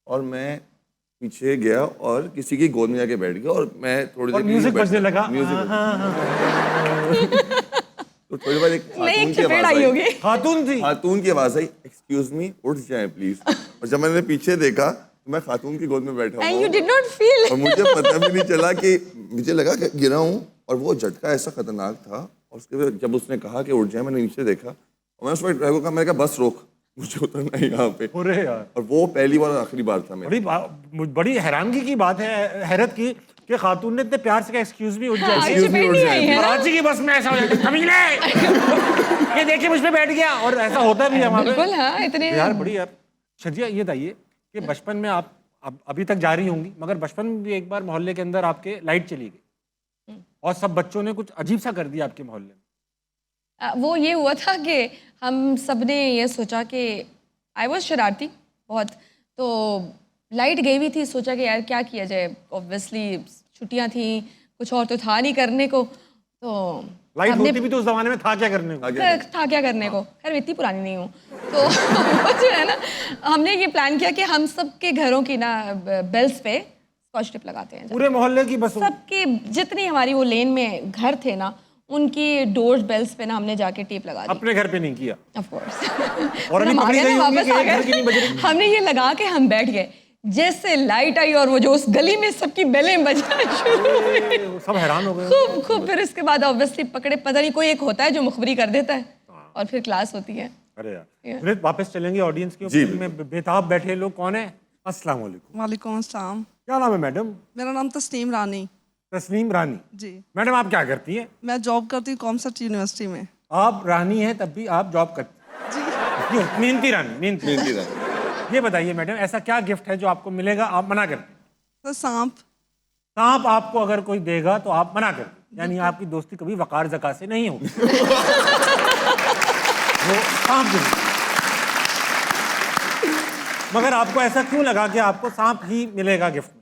और मैं पीछे गया और किसी की गोद में जाके बैठ गया, और मैं थोड़ी देर म्यूजिक बजने लगा। तो थोड़ी बार एक खातून की आवाज आई। होगी। खातून थी? खातून की आवाज आई, एक्सक्यूज मी, उठ जाए प्लीज। और जब मैंने पीछे देखा तो मैं खातून की गोद में बैठा And you हूँ, did not feel और मुझे पता भी नहीं चला कि मुझे लगा कि गिरा हूँ, और वो झटका ऐसा खतरनाक था। और उसके बाद जब उसने कहा कि उठ जाए, मैंने नीचे देखा और मैं उस वक्त ड्राइवर को कहा, मैंने कहा बस रोक, मुझे उतरना है यहाँ पे। अरे यार, और वो पहली बार और आखिरी बार था मेरा। बड़ी हैरानगी की बात है, हैरत की, कि खातून ने इतने प्यार से कहा एक्सक्यूज मी, उठ हाँ, जाए। ये चपेट नहीं आई है ना? कराची की बस में ऐसा हो जाता है, कमीने ये देखिए मुझ पे बैठ गया, और ऐसा होता भी है हमारे। बिल्कुल। हाँ, इतने यार बड़ी यार। शजिया ये बताइए कि बचपन में आप अभी तक जारी होंगी, मगर बचपन में भी एक बार मोहल्ले के अंदर आपके लाइट चली गई और सब बच्चों ने कुछ अजीब सा कर दिया आपके मोहल्ले में। वो ये हुआ था कि हम सब ने ये सोचा कि आई वॉज शरारती, बहुत। तो लाइट गई हुई थी, सोचा कि यार क्या किया जाए, ऑब्वियसली छुट्टियां थी, कुछ और तो था नहीं करने को, तो लाइट हमने- होती भी तो उस जमाने में था क्या करने को? था क्या करने को, खैर इतनी पुरानी नहीं हूँ तो वो जो है ना, हमने ये प्लान किया कि हम सबके घरों की ना बेल्स पे स्कॉच टेप लगाते हैं। पूरे मोहल्ले की बस सबके जितनी हमारी वो लेन में घर थे ना, उनकी डोर्स बेल्स पे ना हमने जाके टेप लगा दी। अपने घर पे नहीं किया? ऑफ कोर्स और अभी पकड़ी गई होंगी कि एक घर की नहीं बज रही। हमने ये लगा के हम बैठ गए, जैसे लाइट आई और वो जो उस गली में सबकी बेलें बजना शुरू हुई, सब हैरान हो गए। खूब। फिर इसके बाद ऑब्वियसली पकड़े, पता नहीं कोई एक होता है जो मुखबरी कर देता है और फिर क्लास होती है। अरे यार सुनीत, वापस चलेंगे ऑडियंस के जी, ऊपर में बेताब बैठे लोग कौन है? अस्सलाम वालेकुम। वालेकुम अस्सलाम। क्या नाम है मैडम? मेरा नाम तस्नीम रानी। तस्नीम रानी। जी, मैडम आप क्या करती हैं? मैं जॉब करती हूँ कॉमसर्च यूनिवर्सिटी में। आप रानी हैं तब भी आप जॉब करती जी, क्यों? मेहनती रानी, मेहनती। मेहनती रानी। ये बताइए मैडम, ऐसा क्या गिफ्ट है जो आपको मिलेगा आप मना करते? तो सांप। सांप आपको अगर कोई देगा तो आप मना करते, यानी आपकी दोस्ती कभी वकार जका से नहीं होगी। वो सांप देगा। मगर आपको ऐसा क्यों लगा कि आपको सांप ही मिलेगा गिफ्ट में?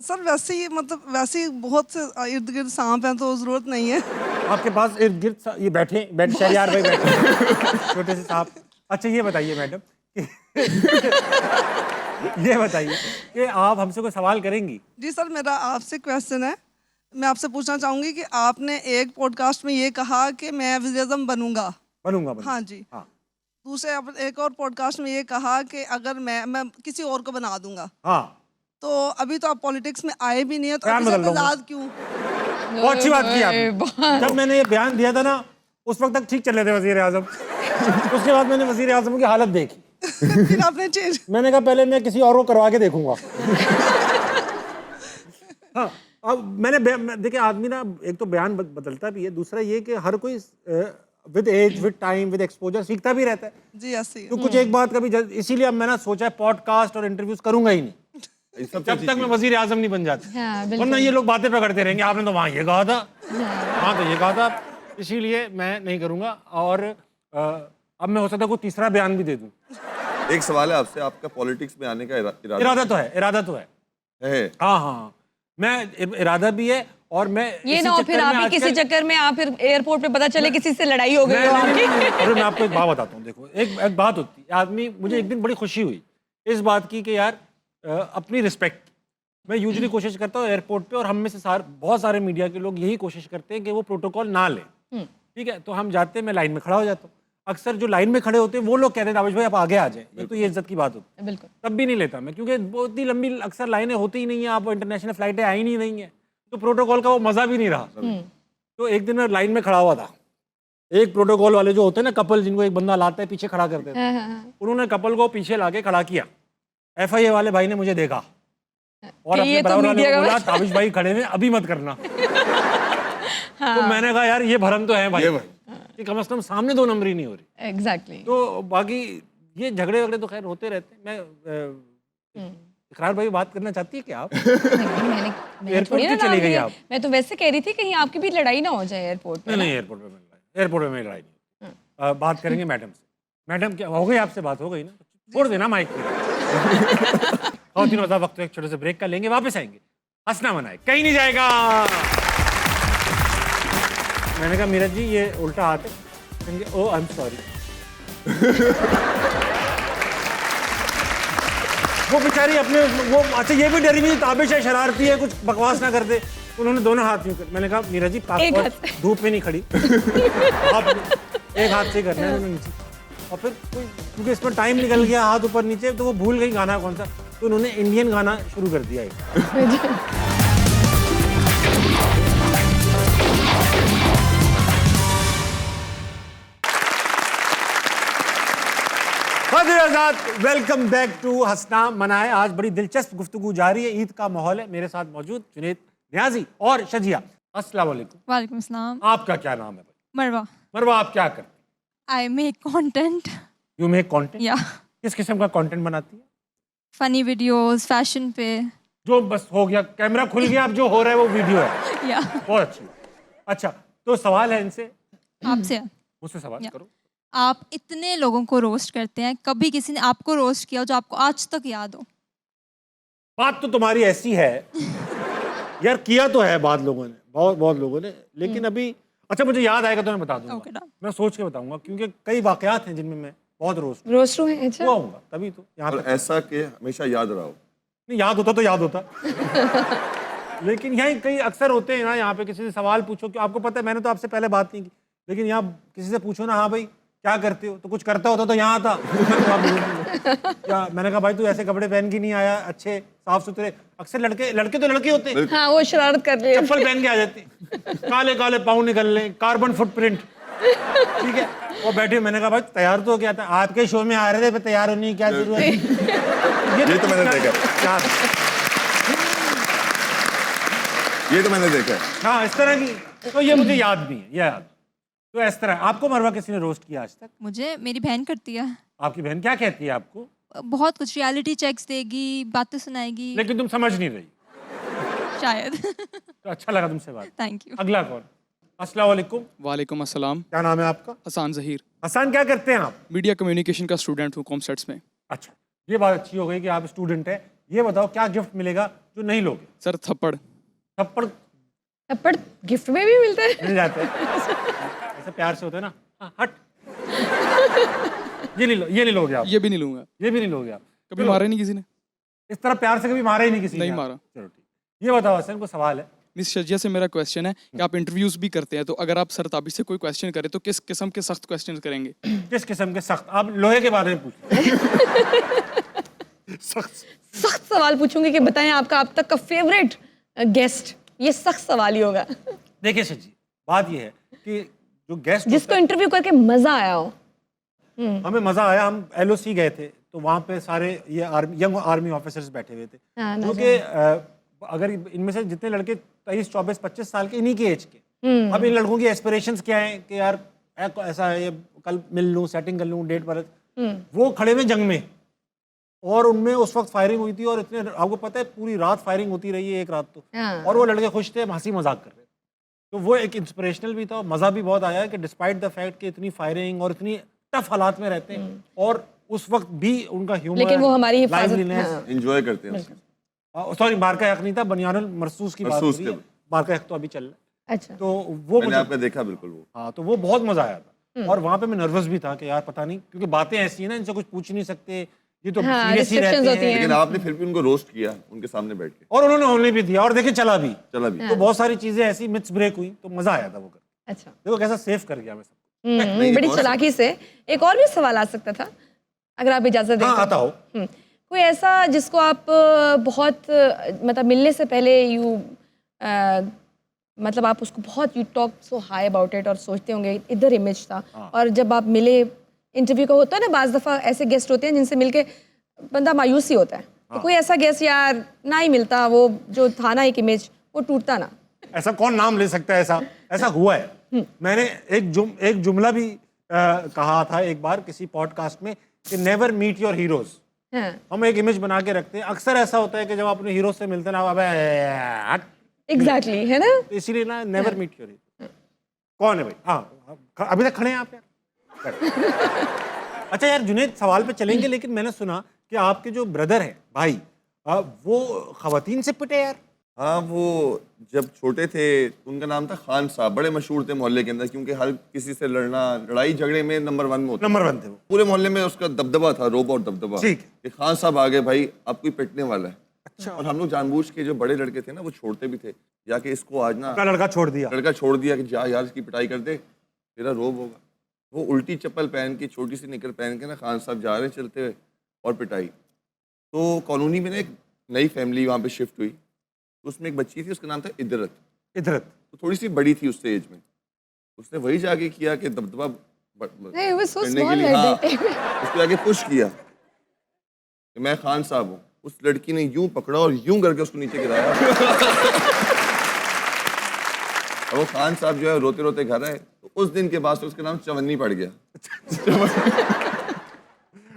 सर वैसे ही मतलब वैसे ही बहुत से इर्द गिर्द सांप हैं तो ज़रूरत नहीं है। आपके पास इर्द गिर्द ये बैठे शहरियार भाई बैठे छोटे से सांप। अच्छा ये बताइए मैडम ये बताइए कि आप हमसे कोई सवाल करेंगी? जी सर, मेरा आपसे क्वेश्चन है। मैं आपसे पूछना चाहूँगी कि आपने एक पॉडकास्ट में ये कहा कि मैं वज़ीर-ए-आज़म बनूंगा। बनूंगा। हाँ जी। हाँ दूसरे एक और पॉडकास्ट में ये कहा कि अगर मैं किसी और को बना दूंगा। हाँ, तो अभी तो आप पॉलिटिक्स में आए भी नहीं है, तो बयान अभी से बदल दूंगा। आज़ाद क्यों? बहुत अच्छी बात की आपने। जब मैंने ये बयान दिया था ना, उस वक्त तक ठीक चल रहे थे वजीर आजम। उसके बाद मैंने वजीर आजम की हालत देखी, फिर आपने चेंज। मैंने कहा पहले मैं किसी और को करवा के देखूंगा। हाँ, अब देखिए आदमी ना एक तो बयान बदलता भी है, दूसरा ये कि हर कोई with age with time with exposure सीखता भी रहता है। जी ऐसे ही। तो कुछ एक बात कभी इसीलिए अब मैं ना सोचा है पॉडकास्ट और इंटरव्यूज करूंगा ही नहीं जब तक मैं वजीर आजम नहीं बन जाता। हाँ, बिल्कुल। वरना ये लोग बातें पकड़ते रहेंगे, आपने तो वहाँ ये कहा था, हाँ तो ये कहा था, इसीलिए मैं नहीं करूंगा। और अब मैं हो सकता है कोई तीसरा बयान भी दे दूं। एक सवाल है आपसे, आपका पॉलिटिक्स में आने का इरादा तो है, इरादा तो है। है। हाँ, मैं इरादा भी है। और मैं ये इसी ना हो चक्कर फिर आप में ही किसी आजकल- चक्कर में आप फिर एयरपोर्ट पे पता चले किसी से लड़ाई हो गई नहीं, हो नहीं, आपकी। नहीं, अरे मैं आपको एक बात बताता हूँ। देखो एक बात होती है, आदमी, मुझे एक दिन बड़ी खुशी हुई इस बात की कि यार अपनी रिस्पेक्ट, मैं यूजुअली कोशिश करता हूँ एयरपोर्ट पे, और हम में से बहुत सारे मीडिया के लोग यही कोशिश करते हैं कि वो प्रोटोकॉल ना लें। ठीक है, तो हम जाते हैं, मैं लाइन में खड़ा हो जाता हूँ। अक्सर जो लाइन में खड़े होते हैं वो लोग कहते हैं आवेश भाई आप आगे आ जाए, तो ये इज्जत की बात होती है। बिल्कुल। तब भी नहीं लेता मैं, क्योंकि बहुत ही लंबी अक्सर लाइनें होती ही नहीं है, आप इंटरनेशनल फ्लाइटें आई नहीं रही हैं, तो प्रोटोकॉल का वो मज़ा भी नहीं रहा। तो एक दिन मैं लाइन में खड़ा हुआ था, एक प्रोटोकॉल वाले जो होते हैं ना कपल, जिनको एक बंदा लाता है पीछे खड़ा कर देता है, उन्होंने कपल को पीछे लाके खड़ा किया। FIA वाले भाई ने मुझे देखा और कि ये अपने तो बराबर वाले मीडिया को का बोला ताबिश भाई खड़े हैं, अभी मत करना। तो मैंने कहा यार ये भरम तो है भाई, कि कम से कम सामने 2 नंबरी नहीं हो रही। एग्जैक्टली। तो बाकी ये झगड़े वगड़े तो खैर होते रहते हैं। मैं इकरार भाई बात करना चाहती है क्या आप? मैंने एयरपोर्ट थोड़ी ना क्यों चली नाम गई लिया। आप? मैं तो वैसे कह रही थी कहीं आपकी भी लड़ाई ना हो जाए एयरपोर्ट पे। नहीं एयरपोर्ट पे मेरी लड़ाई नहीं। बात करेंगे मैडम से। मैडम क्या हो गई आपसे बात हो गई ना? छोड़ देना माइक पे। और तीनों वक्त एक छोटे से ब्रेक का लेंगे, वापस आएंगे। हंसना मनाए, कहीं नहीं जाएगा। मैंने कहा मीरा जी ये उल्टा हाथ है। ओ आई एम सॉरी। वो बेचारी अपने वो, अच्छा ये भी डरी हुई ताबिश है, शरारती है, कुछ बकवास ना कर दे। उन्होंने दोनों हाथ यूं कर, मैंने कहा मीरा जी पासपोर्ट धूप में नहीं खड़ी, आप एक हाथ से करना है नीचे। और फिर क्योंकि इस पर टाइम निकल गया हाथ ऊपर नीचे, तो वो भूल गई गाना कौन सा, तो उन्होंने इंडियन गाना शुरू कर दिया एक। वेलकम बैक टू हंसना मनाए। आज बड़ी दिलचस्प गुफ्तगू जारी है, ईद का माहौल है। मेरे साथ मौजूद जुनैद नियाजी और शजिया। अस्सलाम वालेकुम। वालेकुम सलाम। आपका क्या नाम है भाई? मरवा। मरवा, आप क्या करते? I make content. You make content? या किस किस्म का कंटेंट बनाती है? फनी वीडियोस, फैशन पे। जो बस हो गया, कैमरा खुल गया, अब जो हो रहा है वो वीडियो है। या बहुत अच्छी। अच्छा, तो सवाल है इनसे, आपसे मुझसे सवाल करो। आप इतने लोगों को रोस्ट करते हैं, कभी किसी ने आपको रोस्ट किया हो जो आपको आज तक याद हो? बात तो तुम्हारी ऐसी है यार, किया तो है बात लोगों ने, बहुत बहुत लोगों ने, लेकिन अभी अच्छा मुझे याद आएगा तो मैं बता दूंगा। Okay, done. मैं सोच के बताऊंगा, क्योंकि कई वाकयात हैं जिनमें मैं बहुत रोस्ट हुए हैं, अच्छा। हुआ हूँगा, तभी तो यहाँ और तक ऐसा कि हमेशा याद रहा हो। नहीं, याद होता तो याद होता लेकिन यहाँ कई अक्सर होते हैं ना, यहाँ पे किसी से सवाल पूछो कि आपको पता है मैंने तो आपसे पहले बात नहीं की, लेकिन यहाँ किसी से पूछो ना, हाँ भाई क्या करते हो, तो कुछ करता होता तो यहाँ था क्या, मैंने कहा भाई तू ऐसे कपड़े पहन के नहीं आया अच्छे साफ सुथरे। अक्सर लड़के तो लड़के होते हैं, हाँ वो शरारत कर रही है। चप्पल पहन के आ जाते हैं, काले काले पाँव निकल रहे, कार्बन फुटप्रिंट, ठीक है, वो बैठे। मैंने कहा भाई तैयार तो क्या था, आपके शो में आ रहे थे, फिर तैयार होने की क्या जरूरत है? ये तो मैंने देखा। क्या ये तो मैंने देखा। हाँ, इस तरह की, तो ये मुझे याद भी है, ये याद। तो इस तरह आपको मरवा किसी ने रोस्ट किया आज तक? मुझे मेरी बहन करती है। आपकी बहन क्या कहती है आपको? बहुत कुछ, रियलिटी चेक्स देगी, बातें सुनाएगी। लेकिन तुम समझ नहीं रही। शायद। तो अच्छा लगा तुमसे बात। Thank you. अगला कौन? अस्सलाम वालेकुम। वालेकुम अस्सलाम। क्या नाम है आपका? हसान ज़हीर। हसन, क्या करते हैं आप? मीडिया कम्युनिकेशन का स्टूडेंट हूँ कॉमसेट्स में। अच्छा, ये बात अच्छी हो गई कि आप स्टूडेंट हैं। ये बताओ क्या गिफ्ट मिलेगा जो नहीं लोगे? सर थप्पड़। थप्पड़ थप्पड़ गिफ्ट में भी मिलता है? मिल जाते हैं ऐसे प्यार से होते हैं ना, हाँ, हट ये नहीं लोगे आप? ये भी नहीं लूँगा। ये भी नहीं लोगे आप? कभी चलो, मारा नहीं किसी ने? इस तरह प्यार से कभी मारा ही नहीं किसी ने? नहीं मारा। चलो ठीक। ये बताओ हसन, को सवाल है। मिस शजिया से मेरा क्वेश्चन है कि आप इंटरव्यूज़ भी करते हैं, तो अगर आप सरताबी से कोई क्वेश्चन करें तो किस किस्म के सख्त क्वेश्चन करेंगे? किस किस्म के सख्त? आप लोहे के बारे में पूछ सख्त सवाल पूछूंगी कि बताएं आपका अब तक का फेवरेट गेस्ट। ये सख्त सवाल ही होगा। देखिए सर जी, बात ये है कि जो गेस्ट जिसको इंटरव्यू करके मजा आया हो। हमें मजा आया। हम LOC गए थे, तो वहाँ पे सारे ये यंग आर्मी ऑफिसर्स बैठे हुए थे, हाँ, क्योंकि अगर इनमें से जितने लड़के 23, 24, 25 साल के, इन्हीं के एज के, अब इन लड़कों की एस्पिरेशंस क्या है कि यार ऐसा है, ये कल मिल लूँ, सेटिंग कर लूँ, डेट पर। वो खड़े हुए जंग में, और उनमें उस वक्त फायरिंग हुई थी, और इतने आपको पता है पूरी रात फायरिंग होती रही है, एक रात तो। हाँ। और वो लड़के खुश थे, हंसी मजाक कर रहे थे। तो वो एक इंस्पिरेशनल भी था, और मज़ा भी बहुत आया कि डिस्पाइट द फैक्ट कि इतनी फायरिंग और इतनी टफ हालात में रहते हैं, और उस वक्त भी उनका ह्यूमर, लेकिन वो हमारी हिफाजत, लाइवलीनेस, हाँ। एंजॉय करते हैं उसको। सॉरी मार्का हक नहीं था, बनियानुल मरसूस की बात हो रही है। मार्का हक तो अभी चल रहा है। अच्छा, तो वो मैंने आपने देखा बिल्कुल वो। हाँ, तो वो बहुत मजा आया था। और वहाँ पे मैं नर्वस भी था कि यार पता नहीं, क्योंकि बातें ऐसी हैं ना, इनसे कुछ पूछ नहीं सकते, ये तो हाँ, सीरियस ही restrictions रहते होती हैं। हैं। लेकिन आपने फिर भी उनको रोस्ट किया उनके सामने बैठ के। और उन्होंने होने भी दिया, और देखिए चला भी। तो बहुत सारी चीजें ऐसी मिथ्स ब्रेक हुई, तो मजा आया था वो कर। अच्छा। देखो कैसा सेफ कर गया मैं सबको। बड़ी चालाकी से। एक और भी सवाल आ सकता था, अगर आप इजाजत दें। हाँ, आता हो। कोई ऐसा जिसको आप बहुत मतलब मिलने से पहले मतलब आप उसको बहुत, you talk so high about it, और सोचते होंगे इधर इमेज था, और जब आप मिले, इंटरव्यू का होता है ना, बाज़ दफ़ा ऐसे गेस्ट होते हैं जिनसे मिलके बंदा मायूस ही होता है। तो कोई ऐसा गेस्ट यार ना ही मिलता, वो जो था ना एक इमेज, वो टूटता ना। ऐसा कौन नाम ले सकता है? ऐसा हुआ है। मैंने एक जुमला भी कहा था एक बार किसी पॉडकास्ट में कि नेवर मीट योर हीरोज। हम एक इमेज बना के रखते हैं, अक्सर ऐसा होता है कि जब अपने हीरो से मिलते हैं ना, अबे एग्जैक्टली, है ना? तो इसीलिए ना नेवर मीट योर हीरो। कौन है भाई? हाँ, अभी तक खड़े हैं आप यार। अच्छा यार जुनैद, सवाल पे चलेंगे, लेकिन मैंने सुना कि आपके जो ब्रदर है, भाई, वो खवातीन से पिटे यार। हाँ, वो जब छोटे थे उनका नाम था खान साहब, बड़े मशहूर थे मोहल्ले के अंदर, क्योंकि हर किसी से लड़ना, लड़ाई झगड़े में नंबर 1 में होता। नंबर 1 थे वो। पूरे मोहल्ले में उसका दबदबा था, रोब और दबदबा। ठीक। कि खान साहब आ गए भाई, अब कोई पिटने वाला है। अच्छा। और हम लोग जानबूझ के, जो बड़े लड़के थे ना, वो छोड़ते भी थे, जाके इसको आज ना अपना लड़का छोड़ दिया कि जा यार इसकी पिटाई कर दे, तेरा रोब होगा। वो उल्टी चप्पल पहन के, छोटी सी निकर पहन के ना, खान साहब जा रहे चलते हुए, और पिटाई। तो कॉलोनी में ना एक नई फैमिली वहाँ पे शिफ्ट हुई, उसमें एक बच्ची थी, उसका नाम था इदरत। तो थोड़ी सी बड़ी थी उससे एज में। उसने वही जाके किया कि दबदबा नहीं, वो so करने के small लिए, है, हाँ, बेटे। उसको जाके पुश किया कि मैं खान साहब हूँ। उस लड़की ने यूं पकड़ा और यूं करके उसको नीचे गिराया। और वो खान साहब जो है रोते रोते घर आए, तो उस दिन के बाद से उसका नाम चवन्नी पड़ गया।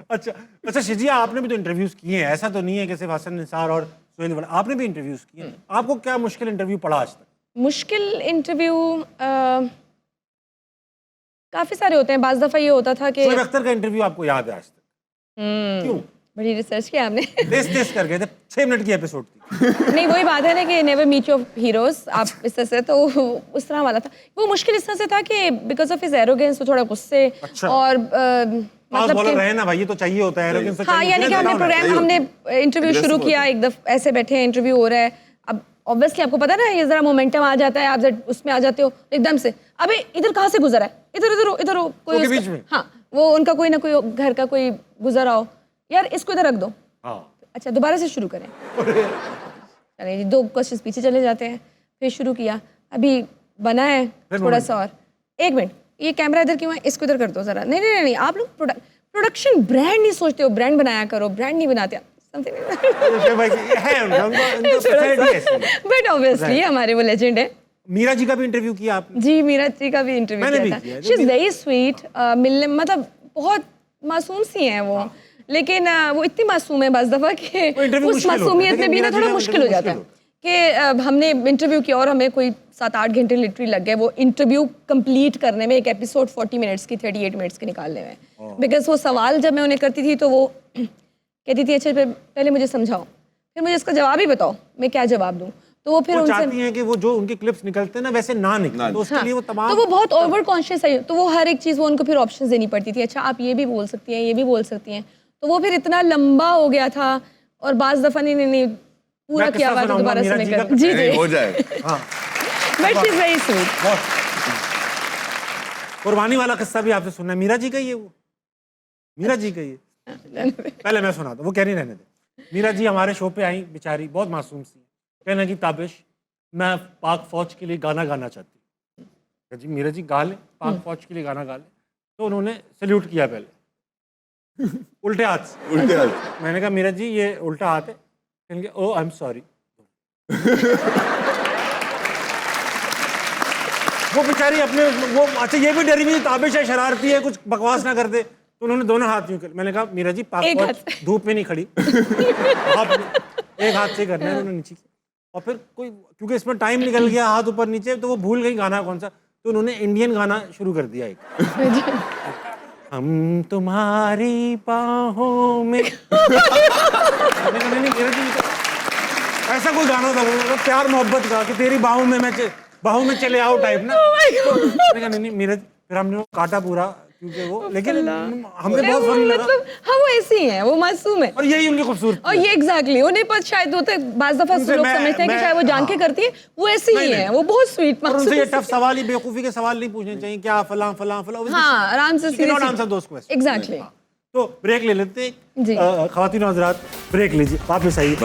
अच्छा शिजिया, आपने भी तो इंटरव्यूज किए हैं, ऐसा तो नहीं है कि सिर्फ हसन निसार और सुहेल वड़ा, आपने भी इंटरव्यूज किए हैं। आपको क्या मुश्किल इंटरव्यू पड़ा आज तक? मुश्किल इंटरव्यू काफ़ी सारे होते हैं। बाज़ दफ़ा ये होता था कि शोएब अख्तर का इंटरव्यू आपको याद है आज तक? क्यों? बड़ी रिसर्च किया आपने। टेस्ट कर गए थे, 6 मिनट की एपिसोड थी। नहीं, वही बात है ना कि नेवर मीट योर हीरोज, आप इस तरह से, तो उस तरह वाला था वो। मुश्किल इस तरह से था कि बिकॉज ऑफ हिज एरोगेंस, वो थोड़ा गुस्से अच्छा। और मतलब मतलब रहे ना भाई, ये तो चाहिए होता है arrogance तो हाँ, चाहिए, यानी कि हमने प्रोग्राम, हमने इंटरव्यू शुरू किया, एक दफ़ा ऐसे बैठे हैं, इंटरव्यू हो रहा है। अब ऑब्वियसली आपको पता है ना, ये जरा मोमेंटम आ जाता है, आप उसमें आ जाते हो एकदम से, अबे इधर कहाँ से गुजरा है, इधर हो कोई के बीच में? हाँ, वो उनका कोई ना कोई घर का कोई गुजर आओ, यार इसको इधर रख दो, हाँ। अच्छा दोबारा से शुरू करें। चलिए जी, 2 क्वेश्चन पीछे चले जाते हैं, फिर शुरू किया, अभी बना है थोड़ा सा और, 1 मिनट ये कैमरा इधर क्यों है, इसको इधर कर दो जरा, नहीं, आप लोग प्रोडक्शन ब्रांड नहीं सोचते हो, ब्रांड बनाया करो, ब्रांड नहीं बनाते बट ऑब्वियसली हमारे वो लेजेंड है। मीरा जी का भी इंटरव्यू किया आपने? जी, मीरा जी का भी इंटरव्यू मैंने किया भी था। किया। शी इज वेरी स्वीट, मिलने मतलब बहुत मासूम सी हैं वो, लेकिन वो इतनी मासूम है बस दफ़ा कि इंटरव्यू उस मुश्किल होता है, मासूमियत में भी ना लेकिन थोड़ा मीरा जी मुश्किल का हो जाता है इंटरव्यू कि हमने इंटरव्यू किया और हमें कोई 7-8 घंटे लिटरली लग गए वो इंटरव्यू कंप्लीट करने में, एक एपिसोड 40 मिनट्स की 38 मिनट्स की निकालने में। बिकॉज वो सवाल जब मैं उन्हें करती थी तो वो कहती थी अच्छा पहले मुझे समझाओ, फिर मुझे इसका जवाब ही बताओ, मैं क्या जवाब दूँ। तो वो फिर वो उनसे चाहती हैं कि वो जो उनके क्लिप्स निकलते हैं ना वैसे ना निकले, तो उसके लिए वो तमाम, तो वो बहुत ओवर कॉन्शियस है, तो वो हर एक चीज़ वो उनको फिर ऑप्शंस देनी पड़ती थी, अच्छा आप ये भी बोल सकती हैं, ये भी बोल सकती हैं, तो वो फिर इतना लंबा हो गया था और बाज़ दफ़ा नहीं पूरा मैं किया किस्सा हुआ था सुनाऊंगा दोबारा से मीरा मैं जी कर का। जी नहीं, जी, हो जाए। हाँ, but she is very sweet. कुर्बानी वाला किस्सा भी आपसे सुनना है। मीरा जी का ही है वो, मीरा जी का ही है। पहले मैं सुनाता हूँ, वो कह नहीं रहने दे। मीरा जी हमारे शो पे आई, बेचारी बहुत मासूम सी, कहने की ताबिश मैं पाक फौज के लिए गाना गाना चाहती हूँ। जी मीरा जी गा लें, पाक फौज के लिए गाना गा लें। तो उन्होंने सल्यूट किया पहले उल्टे हाथ से। उल्टे हाथ। मैंने कहा मीरा जी ये उल्टा हाथ है, कहेंगे ओ आई एम सॉरी। वो बेचारी अपने वो, अच्छा ये भी डरी हुई ताबिश है, शरारती है, कुछ बकवास ना कर दे, तो उन्होंने दोनों हाथ यूं कर, मैंने कहा मीरा जी पाक एक फौज हाथ से। धूप में नहीं खड़ी, आप एक हाथ से करना है। उन्होंने नीचे किया और फिर कोई, क्योंकि इसमें टाइम निकल गया हाथ ऊपर नीचे, तो वो भूल गई गाना कौन सा, तो उन्होंने इंडियन गाना शुरू कर दिया एक, हम तुम्हारी बाहों में। मैंने कहा नहीं मीरा जी, ऐसा कोई गाना था वो, प्यार मोहब्बत का, कि तेरी बाहों में मैं बाहों में चले आओ टाइप ना। मैंने कहा नहीं मीरा जी, फिर हमने वो काटा पूरा, क्योंकि वो, लेकिन हमें बहुत फनी लगा, मतलब हाँ वो ऐसी हैं, वो मासूम है और यही उनकी खूबसूरती और ये एग्जैक्टली उन्हें पर शायद होता है, बाज़ दफ़ा उनसे लोग मैं- समझते हैं कि मैं- शायद वो जान के हाँ। करती है, वो ऐसी ही नहीं, है, नहीं। वो बहुत स्वीट और उनसे ये मासूम। टफ सवाल ही, बेवकूफ़ी के सवाल नहीं पूछने चाहिए, क्या फलां फलां फलां। हाँ, आराम से सीधे आंसर दो उसको। एग्जैक्टली। तो ब्रेक ले लेते हैं जी। ख़वातीन और हज़रात, ब्रेक लीजिए, वापस आइए।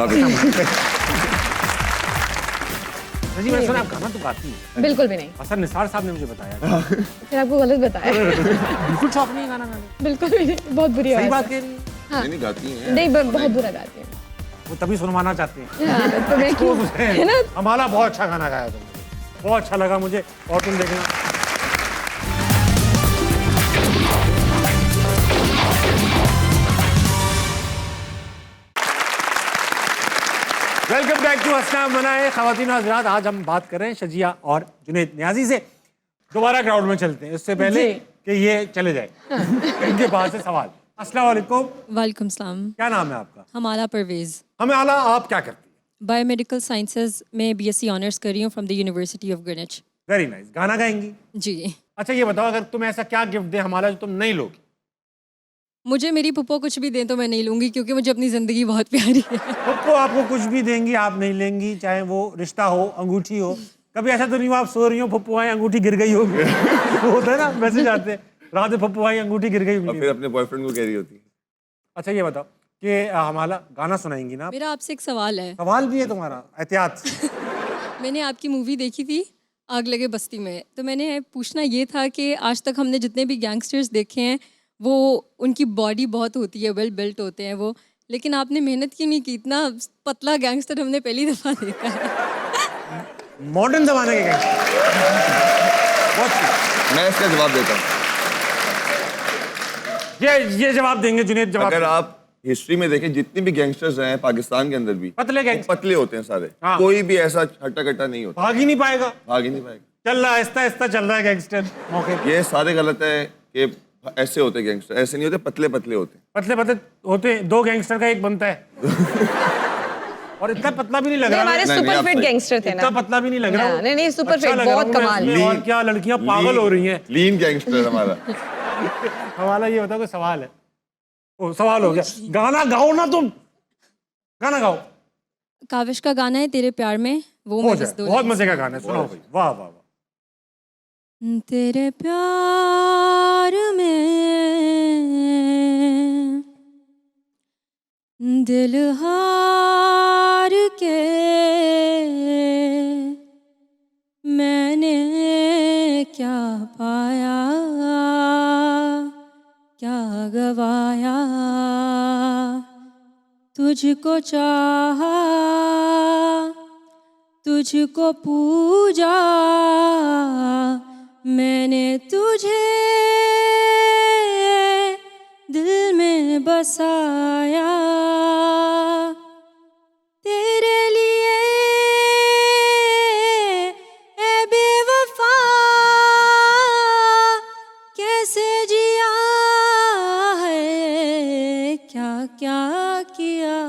जी मैंने सुना आप गाना तो गाती हैं। बिल्कुल भी नहीं, हसन निसार साहब ने मुझे बताया। फिर आपको गलत बताया। बिल्कुल शौक नहीं है गाना गाने, बिल्कुल भी नहीं, बहुत बुरी सही आवाज़ बात है। कह रही है। नहीं गाती हैं। नहीं बहुत बुरा गाती है। वो तभी सुनवाना चाहते हैं। हाँ, तो मैं क्यों, है ना। हमारा बहुत अच्छा गाना गाया तुमने, बहुत अच्छा लगा मुझे, और तुम देखना। वेलकम बैक टू हंसना मनाए। ख़वातीन और हज़रात, आज हम बात कर रहे हैं शजिया और जुनैद नियाज़ी से। दोबारा ग्राउंड में चलते हैं, इससे पहले जी। कि ये चले जाए इनके पास से सवाल। अस्सलाम वालेकुम, वालेकुम सलाम। क्या नाम है आपका? हमारा परवेज़। हमें आला, आप क्या करती हैं? बायोमेडिकल साइंसेज में बीएससी ऑनर्स कर रही हूँ from the university of Greenwich. Very nice. गाना गाएंगी? जी। अच्छा ये बताओ, अगर तुम ऐसा क्या गिफ्ट दे हमारा जो तुम नहीं लोगी? मुझे मेरी पप्पो कुछ भी दें तो मैं नहीं लूँगी, क्योंकि मुझे अपनी ज़िंदगी बहुत प्यारी है। पप्पो आपको कुछ भी देंगी, आप नहीं लेंगी, चाहे वो रिश्ता हो, अंगूठी हो। कभी ऐसा तो नहीं हुआ आप सो रही हो, पप्पो आए, अंगूठी गिर गई होगी? वो होता है ना, मैसेज आते हैं, रात में पप्पो आई, अंगूठी गिर गई और होगी। फिर अपने बॉयफ्रेंड को कह रही होती है। अच्छा ये बताओ कि हमारा गाना सुनाएंगी ना आप? मेरा आपसे एक सवाल है। सवाल भी है तुम्हारा, एहतियात से। मैंने आपकी मूवी देखी थी आग लगे बस्ती में, तो मैंने पूछना ये था कि आज तक हमने जितने भी गैंगस्टर्स देखे हैं वो उनकी बॉडी बहुत होती है, वेल बिल्ट होते हैं वो, लेकिन आपने मेहनत क्यों नहीं की? इतना पतला गैंगस्टर हमने पहली दफ़ा देखा है। मॉडर्न जमाने के गैंगस्टर। बहुत सही। मैं इसका जवाब देता हूँ। ये जवाब देंगे जुनैद, जवाब। अगर आप हिस्ट्री में देखें, जितने भी गैंगस्टर्स हैं पाकिस्तान के अंदर भी, पतले वो गैंगस्टर पतले होते हैं सारे। हाँ। कोई भी ऐसा हट्टा कट्टा नहीं होता, भाग ही नहीं पाएगा। भाग ही नहीं पाएगा। चल रहा है, आहिस्ता आहिस्ता चल रहा है गैंगस्टर मौके पे। ये सारे गलत है कि ऐसे होते हैं गैंगस्टर, ऐसे नहीं होते, पतले पतले होते हैं। पतले पतले होते हैं, 2 गैंगस्टर का एक बनता है। और इतना पतला भी नहीं लग नहीं, रहा। हमारे नहीं, सुपर आप फिट सही। गैंगस्टर थे इतना ना। पतला भी नहीं लग रहा। हाँ, नहीं, सुपर अच्छा फिट, लग रहा बहुत हूँ मैं कमाल। इसमें। और क्या लड़कियां पागल हो रही हैं। लीन गैंगस्टर हमारा। हमारा ये होता है कोई सवाल है। ओ, सवाल हो गया। गाना गाओ ना तुम, गाना गाओ। काविश का गाना है तेरे प्यार में, वो हो मैं जाए, इस दो बहुत लाइन मजे का गाना है, सुनाओ भाई। वाह वाह वाह। तेरे प्यार में दिल हार के मैंने क्या पाया, क्या गवाया, तुझको चाहा, तुझको पूजा, मैंने तुझे दिल में बसाया, तेरे लिए ऐ बेवफा कैसे जिया है, क्या क्या किया,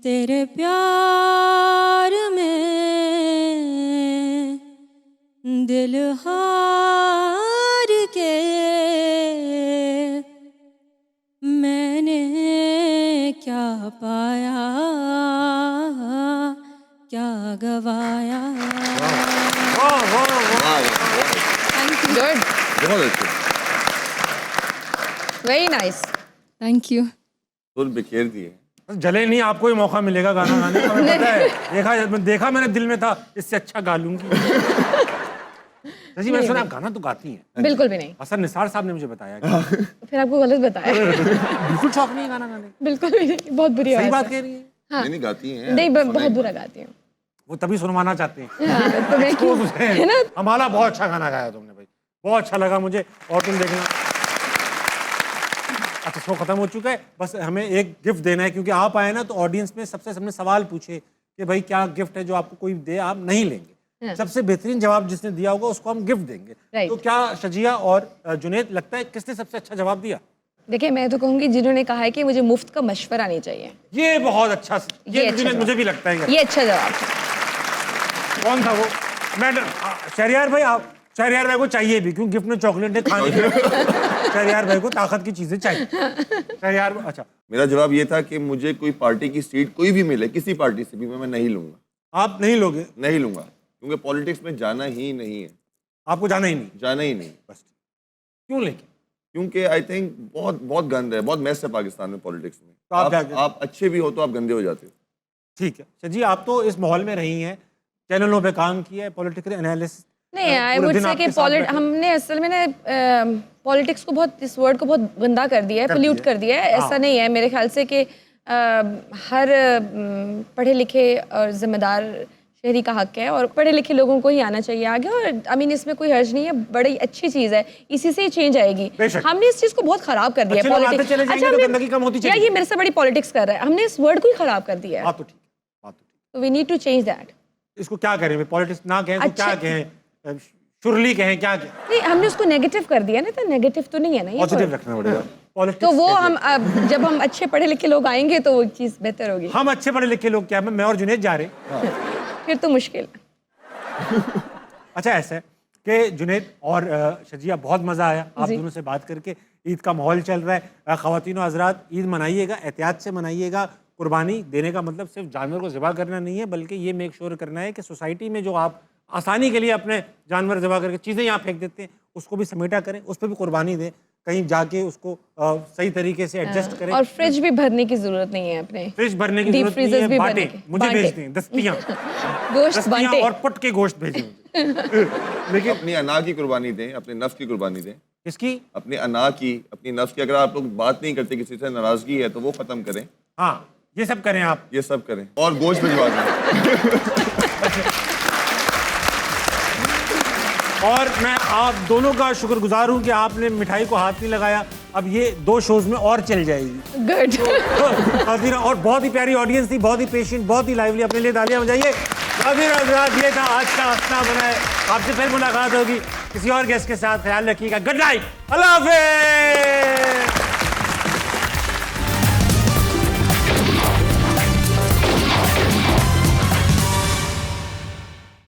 तेरे प्यार में दिल हार के मैंने क्या पाया, क्या गवाया। वाह वाह वाह। गुड, बहुत अच्छे। Very nice. Thank you. सुर बिखेर दिए। जले नहीं, आपको ही मौका मिलेगा गाना गाने का, हमें पता है। देखा मैंने दिल में था इससे अच्छा गा लूंगी। जी मैंने सुना आप गाना तो गाती हैं। बिल्कुल भी नहीं। हसन निसार साहब ने मुझे बताया कि फिर आपको गलत बताया। बिल्कुल शौक नहीं है गाना गाने का। बिल्कुल भी नहीं, बहुत बुरी सही आवाज बात है। कह रही है। हाँ। नहीं गाती हैं। नहीं, बहुत बुरा गाती हूँ। वो तभी सुनवाना चाहते हैं। हाँ, तो मैं क्यों, है ना। हमारा बहुत अच्छा गाना गाया तुमने भाई, बहुत अच्छा लगा मुझे। और तुम देखना, अच्छा शो खत्म हो चुका है, बस हमें एक गिफ्ट देना है, क्योंकि आप आए ना तो ऑडियंस में सबसे सबने सवाल पूछे कि भाई क्या गिफ्ट है जो आपको कोई दे, आप नहीं लेंगे। हाँ। सबसे बेहतरीन जवाब जिसने दिया होगा उसको हम गिफ्ट देंगे। Right. तो क्या शजिया और जुनैद लगता है किसने सबसे अच्छा जवाब दिया? देखिए, मैं तो कहूँगी जिन्होंने कहा है कि मुझे मुफ्त का मशवरा नहीं चाहिए, ये बहुत अच्छा, ये अच्छा जुनैद जवाब। मुझे भी लगता है। ये अच्छा जवाब है। कौन था वो? मैडम शहरियार भाई, आप शहरियार भाई को चाहिए भी, क्यों गिफ्ट में चॉकलेट है खाने के। शहरियार भाई को ताकत की चीजें चाहिए। शहरियार, अच्छा मेरा जवाब ये था कि मुझे कोई पार्टी की सीट कोई भी मिले, किसी पार्टी से भी, मैं नहीं लूंगा। आप नहीं लोगे? नहीं लूंगा, क्योंकि पॉलिटिक्स में जाना ही नहीं है। आपको जाना ही नहीं? जाना ही नहीं बस। क्यों लेकिन? क्योंकि आई थिंक बहुत बहुत गंद है, बहुत मैस है पाकिस्तान में पॉलिटिक्स में। तो आप अच्छे भी हो तो आप गंदे हो जाते हो। ठीक है शजी, आप तो इस माहौल में रही हैं, चैनलों पे काम किया है, पॉलिटिकल एनालिसिस। नहीं, आई वुड से कि हमने असल में ना पॉलिटिक्स को बहुत, इस वर्ड को बहुत गंदा कर दिया है, पोल्यूट कर दिया है। ऐसा नहीं है मेरे ख्याल से कि हर पढ़े लिखे और जिम्मेदार शहरी का हक है, और पढ़े लिखे लोगों को ही आना चाहिए आगे। और आई मीन इसमें कोई हर्ज नहीं है, बड़ी अच्छी चीज़ है, इसी से ही चेंज आएगी। हमने इस चीज़ को बहुत खराब कर दिया है, पॉलिटिक्स। अच्छा, ये मेरे से बड़ी पॉलिटिक्स कर रहा है, हमने इस वर्ड को ही खराब कर दिया है। बात तो ठीक, बात तो ठीक। तो we need to change that. इसको क्या करें? पॉलिटिक्स ना कहें तो क्या कहें? शुरली कहें, क्या कहें? नहीं, हमने उसको नेगेटिव कर दिया ना, तो नेगेटिव तो नहीं है ना ये। पॉजिटिव रखना पड़ेगा। तो वो हम जब हम अच्छे पढ़े लिखे लोग आएंगे तो वो चीज़ बेहतर होगी। हम अच्छे पढ़े लिखे लोग क्या, मैं और जुनैद जा रहे फिर तो मुश्किल। अच्छा ऐसा है कि जुनैद और शजिया, बहुत मज़ा आया आप दोनों से बात करके। ईद का माहौल चल रहा है, ख़वातीन और हज़रात ईद मनाइएगा, एहतियात से मनाइएगा। कुर्बानी देने का मतलब सिर्फ जानवर को ज़िबा करना नहीं है, बल्कि ये मेक श्योर करना है कि सोसाइटी में जो आप आसानी के लिए अपने जानवर ज़िबा करके चीज़ें यहाँ फेंक देते हैं, उसको भी समेटा करें, उस पर भी कुर्बानी दें, कहीं जाके उसको सही तरीके से एडजस्ट करें। और फ्रिज भी भरने की जरूरत नहीं है अपने, फ्रिज भरने की डीप जरूरत नहीं फ्रीजर्स है, भी बांटे, भरने के। मुझे बांटे। भेज दें दस्तियाँ। गोश्त दस्तियाँ बांटे। और पट के गोश्त भेजें मुझे। लेकिन अपनी अना की कुर्बानी दें, अपने नफ्स की कुर्बानी दें। किसकी? अपने अना की, अपनी नफ्स की। अगर आप लोग बात नहीं करते, किसी से नाराजगी है, तो वो खत्म करें। हाँ, ये सब करें आप, ये सब करें और गोश्त भिजवा दें। और मैं आप दोनों का शुक्रगुजार हूँ कि आपने मिठाई को हाथ नहीं लगाया। अब ये 2 शोज में और चल जाएगी। गुड। और बहुत ही प्यारी ऑडियंस थी, बहुत ही पेशेंट, बहुत ही लाइवली। अपने लिए तालियां बजाइए। ये था आज का हंसना बनाए। आपसे फिर मुलाकात होगी किसी और गेस्ट के साथ। ख्याल रखिएगा। गुड नाइट, अल्लाह हाफिज।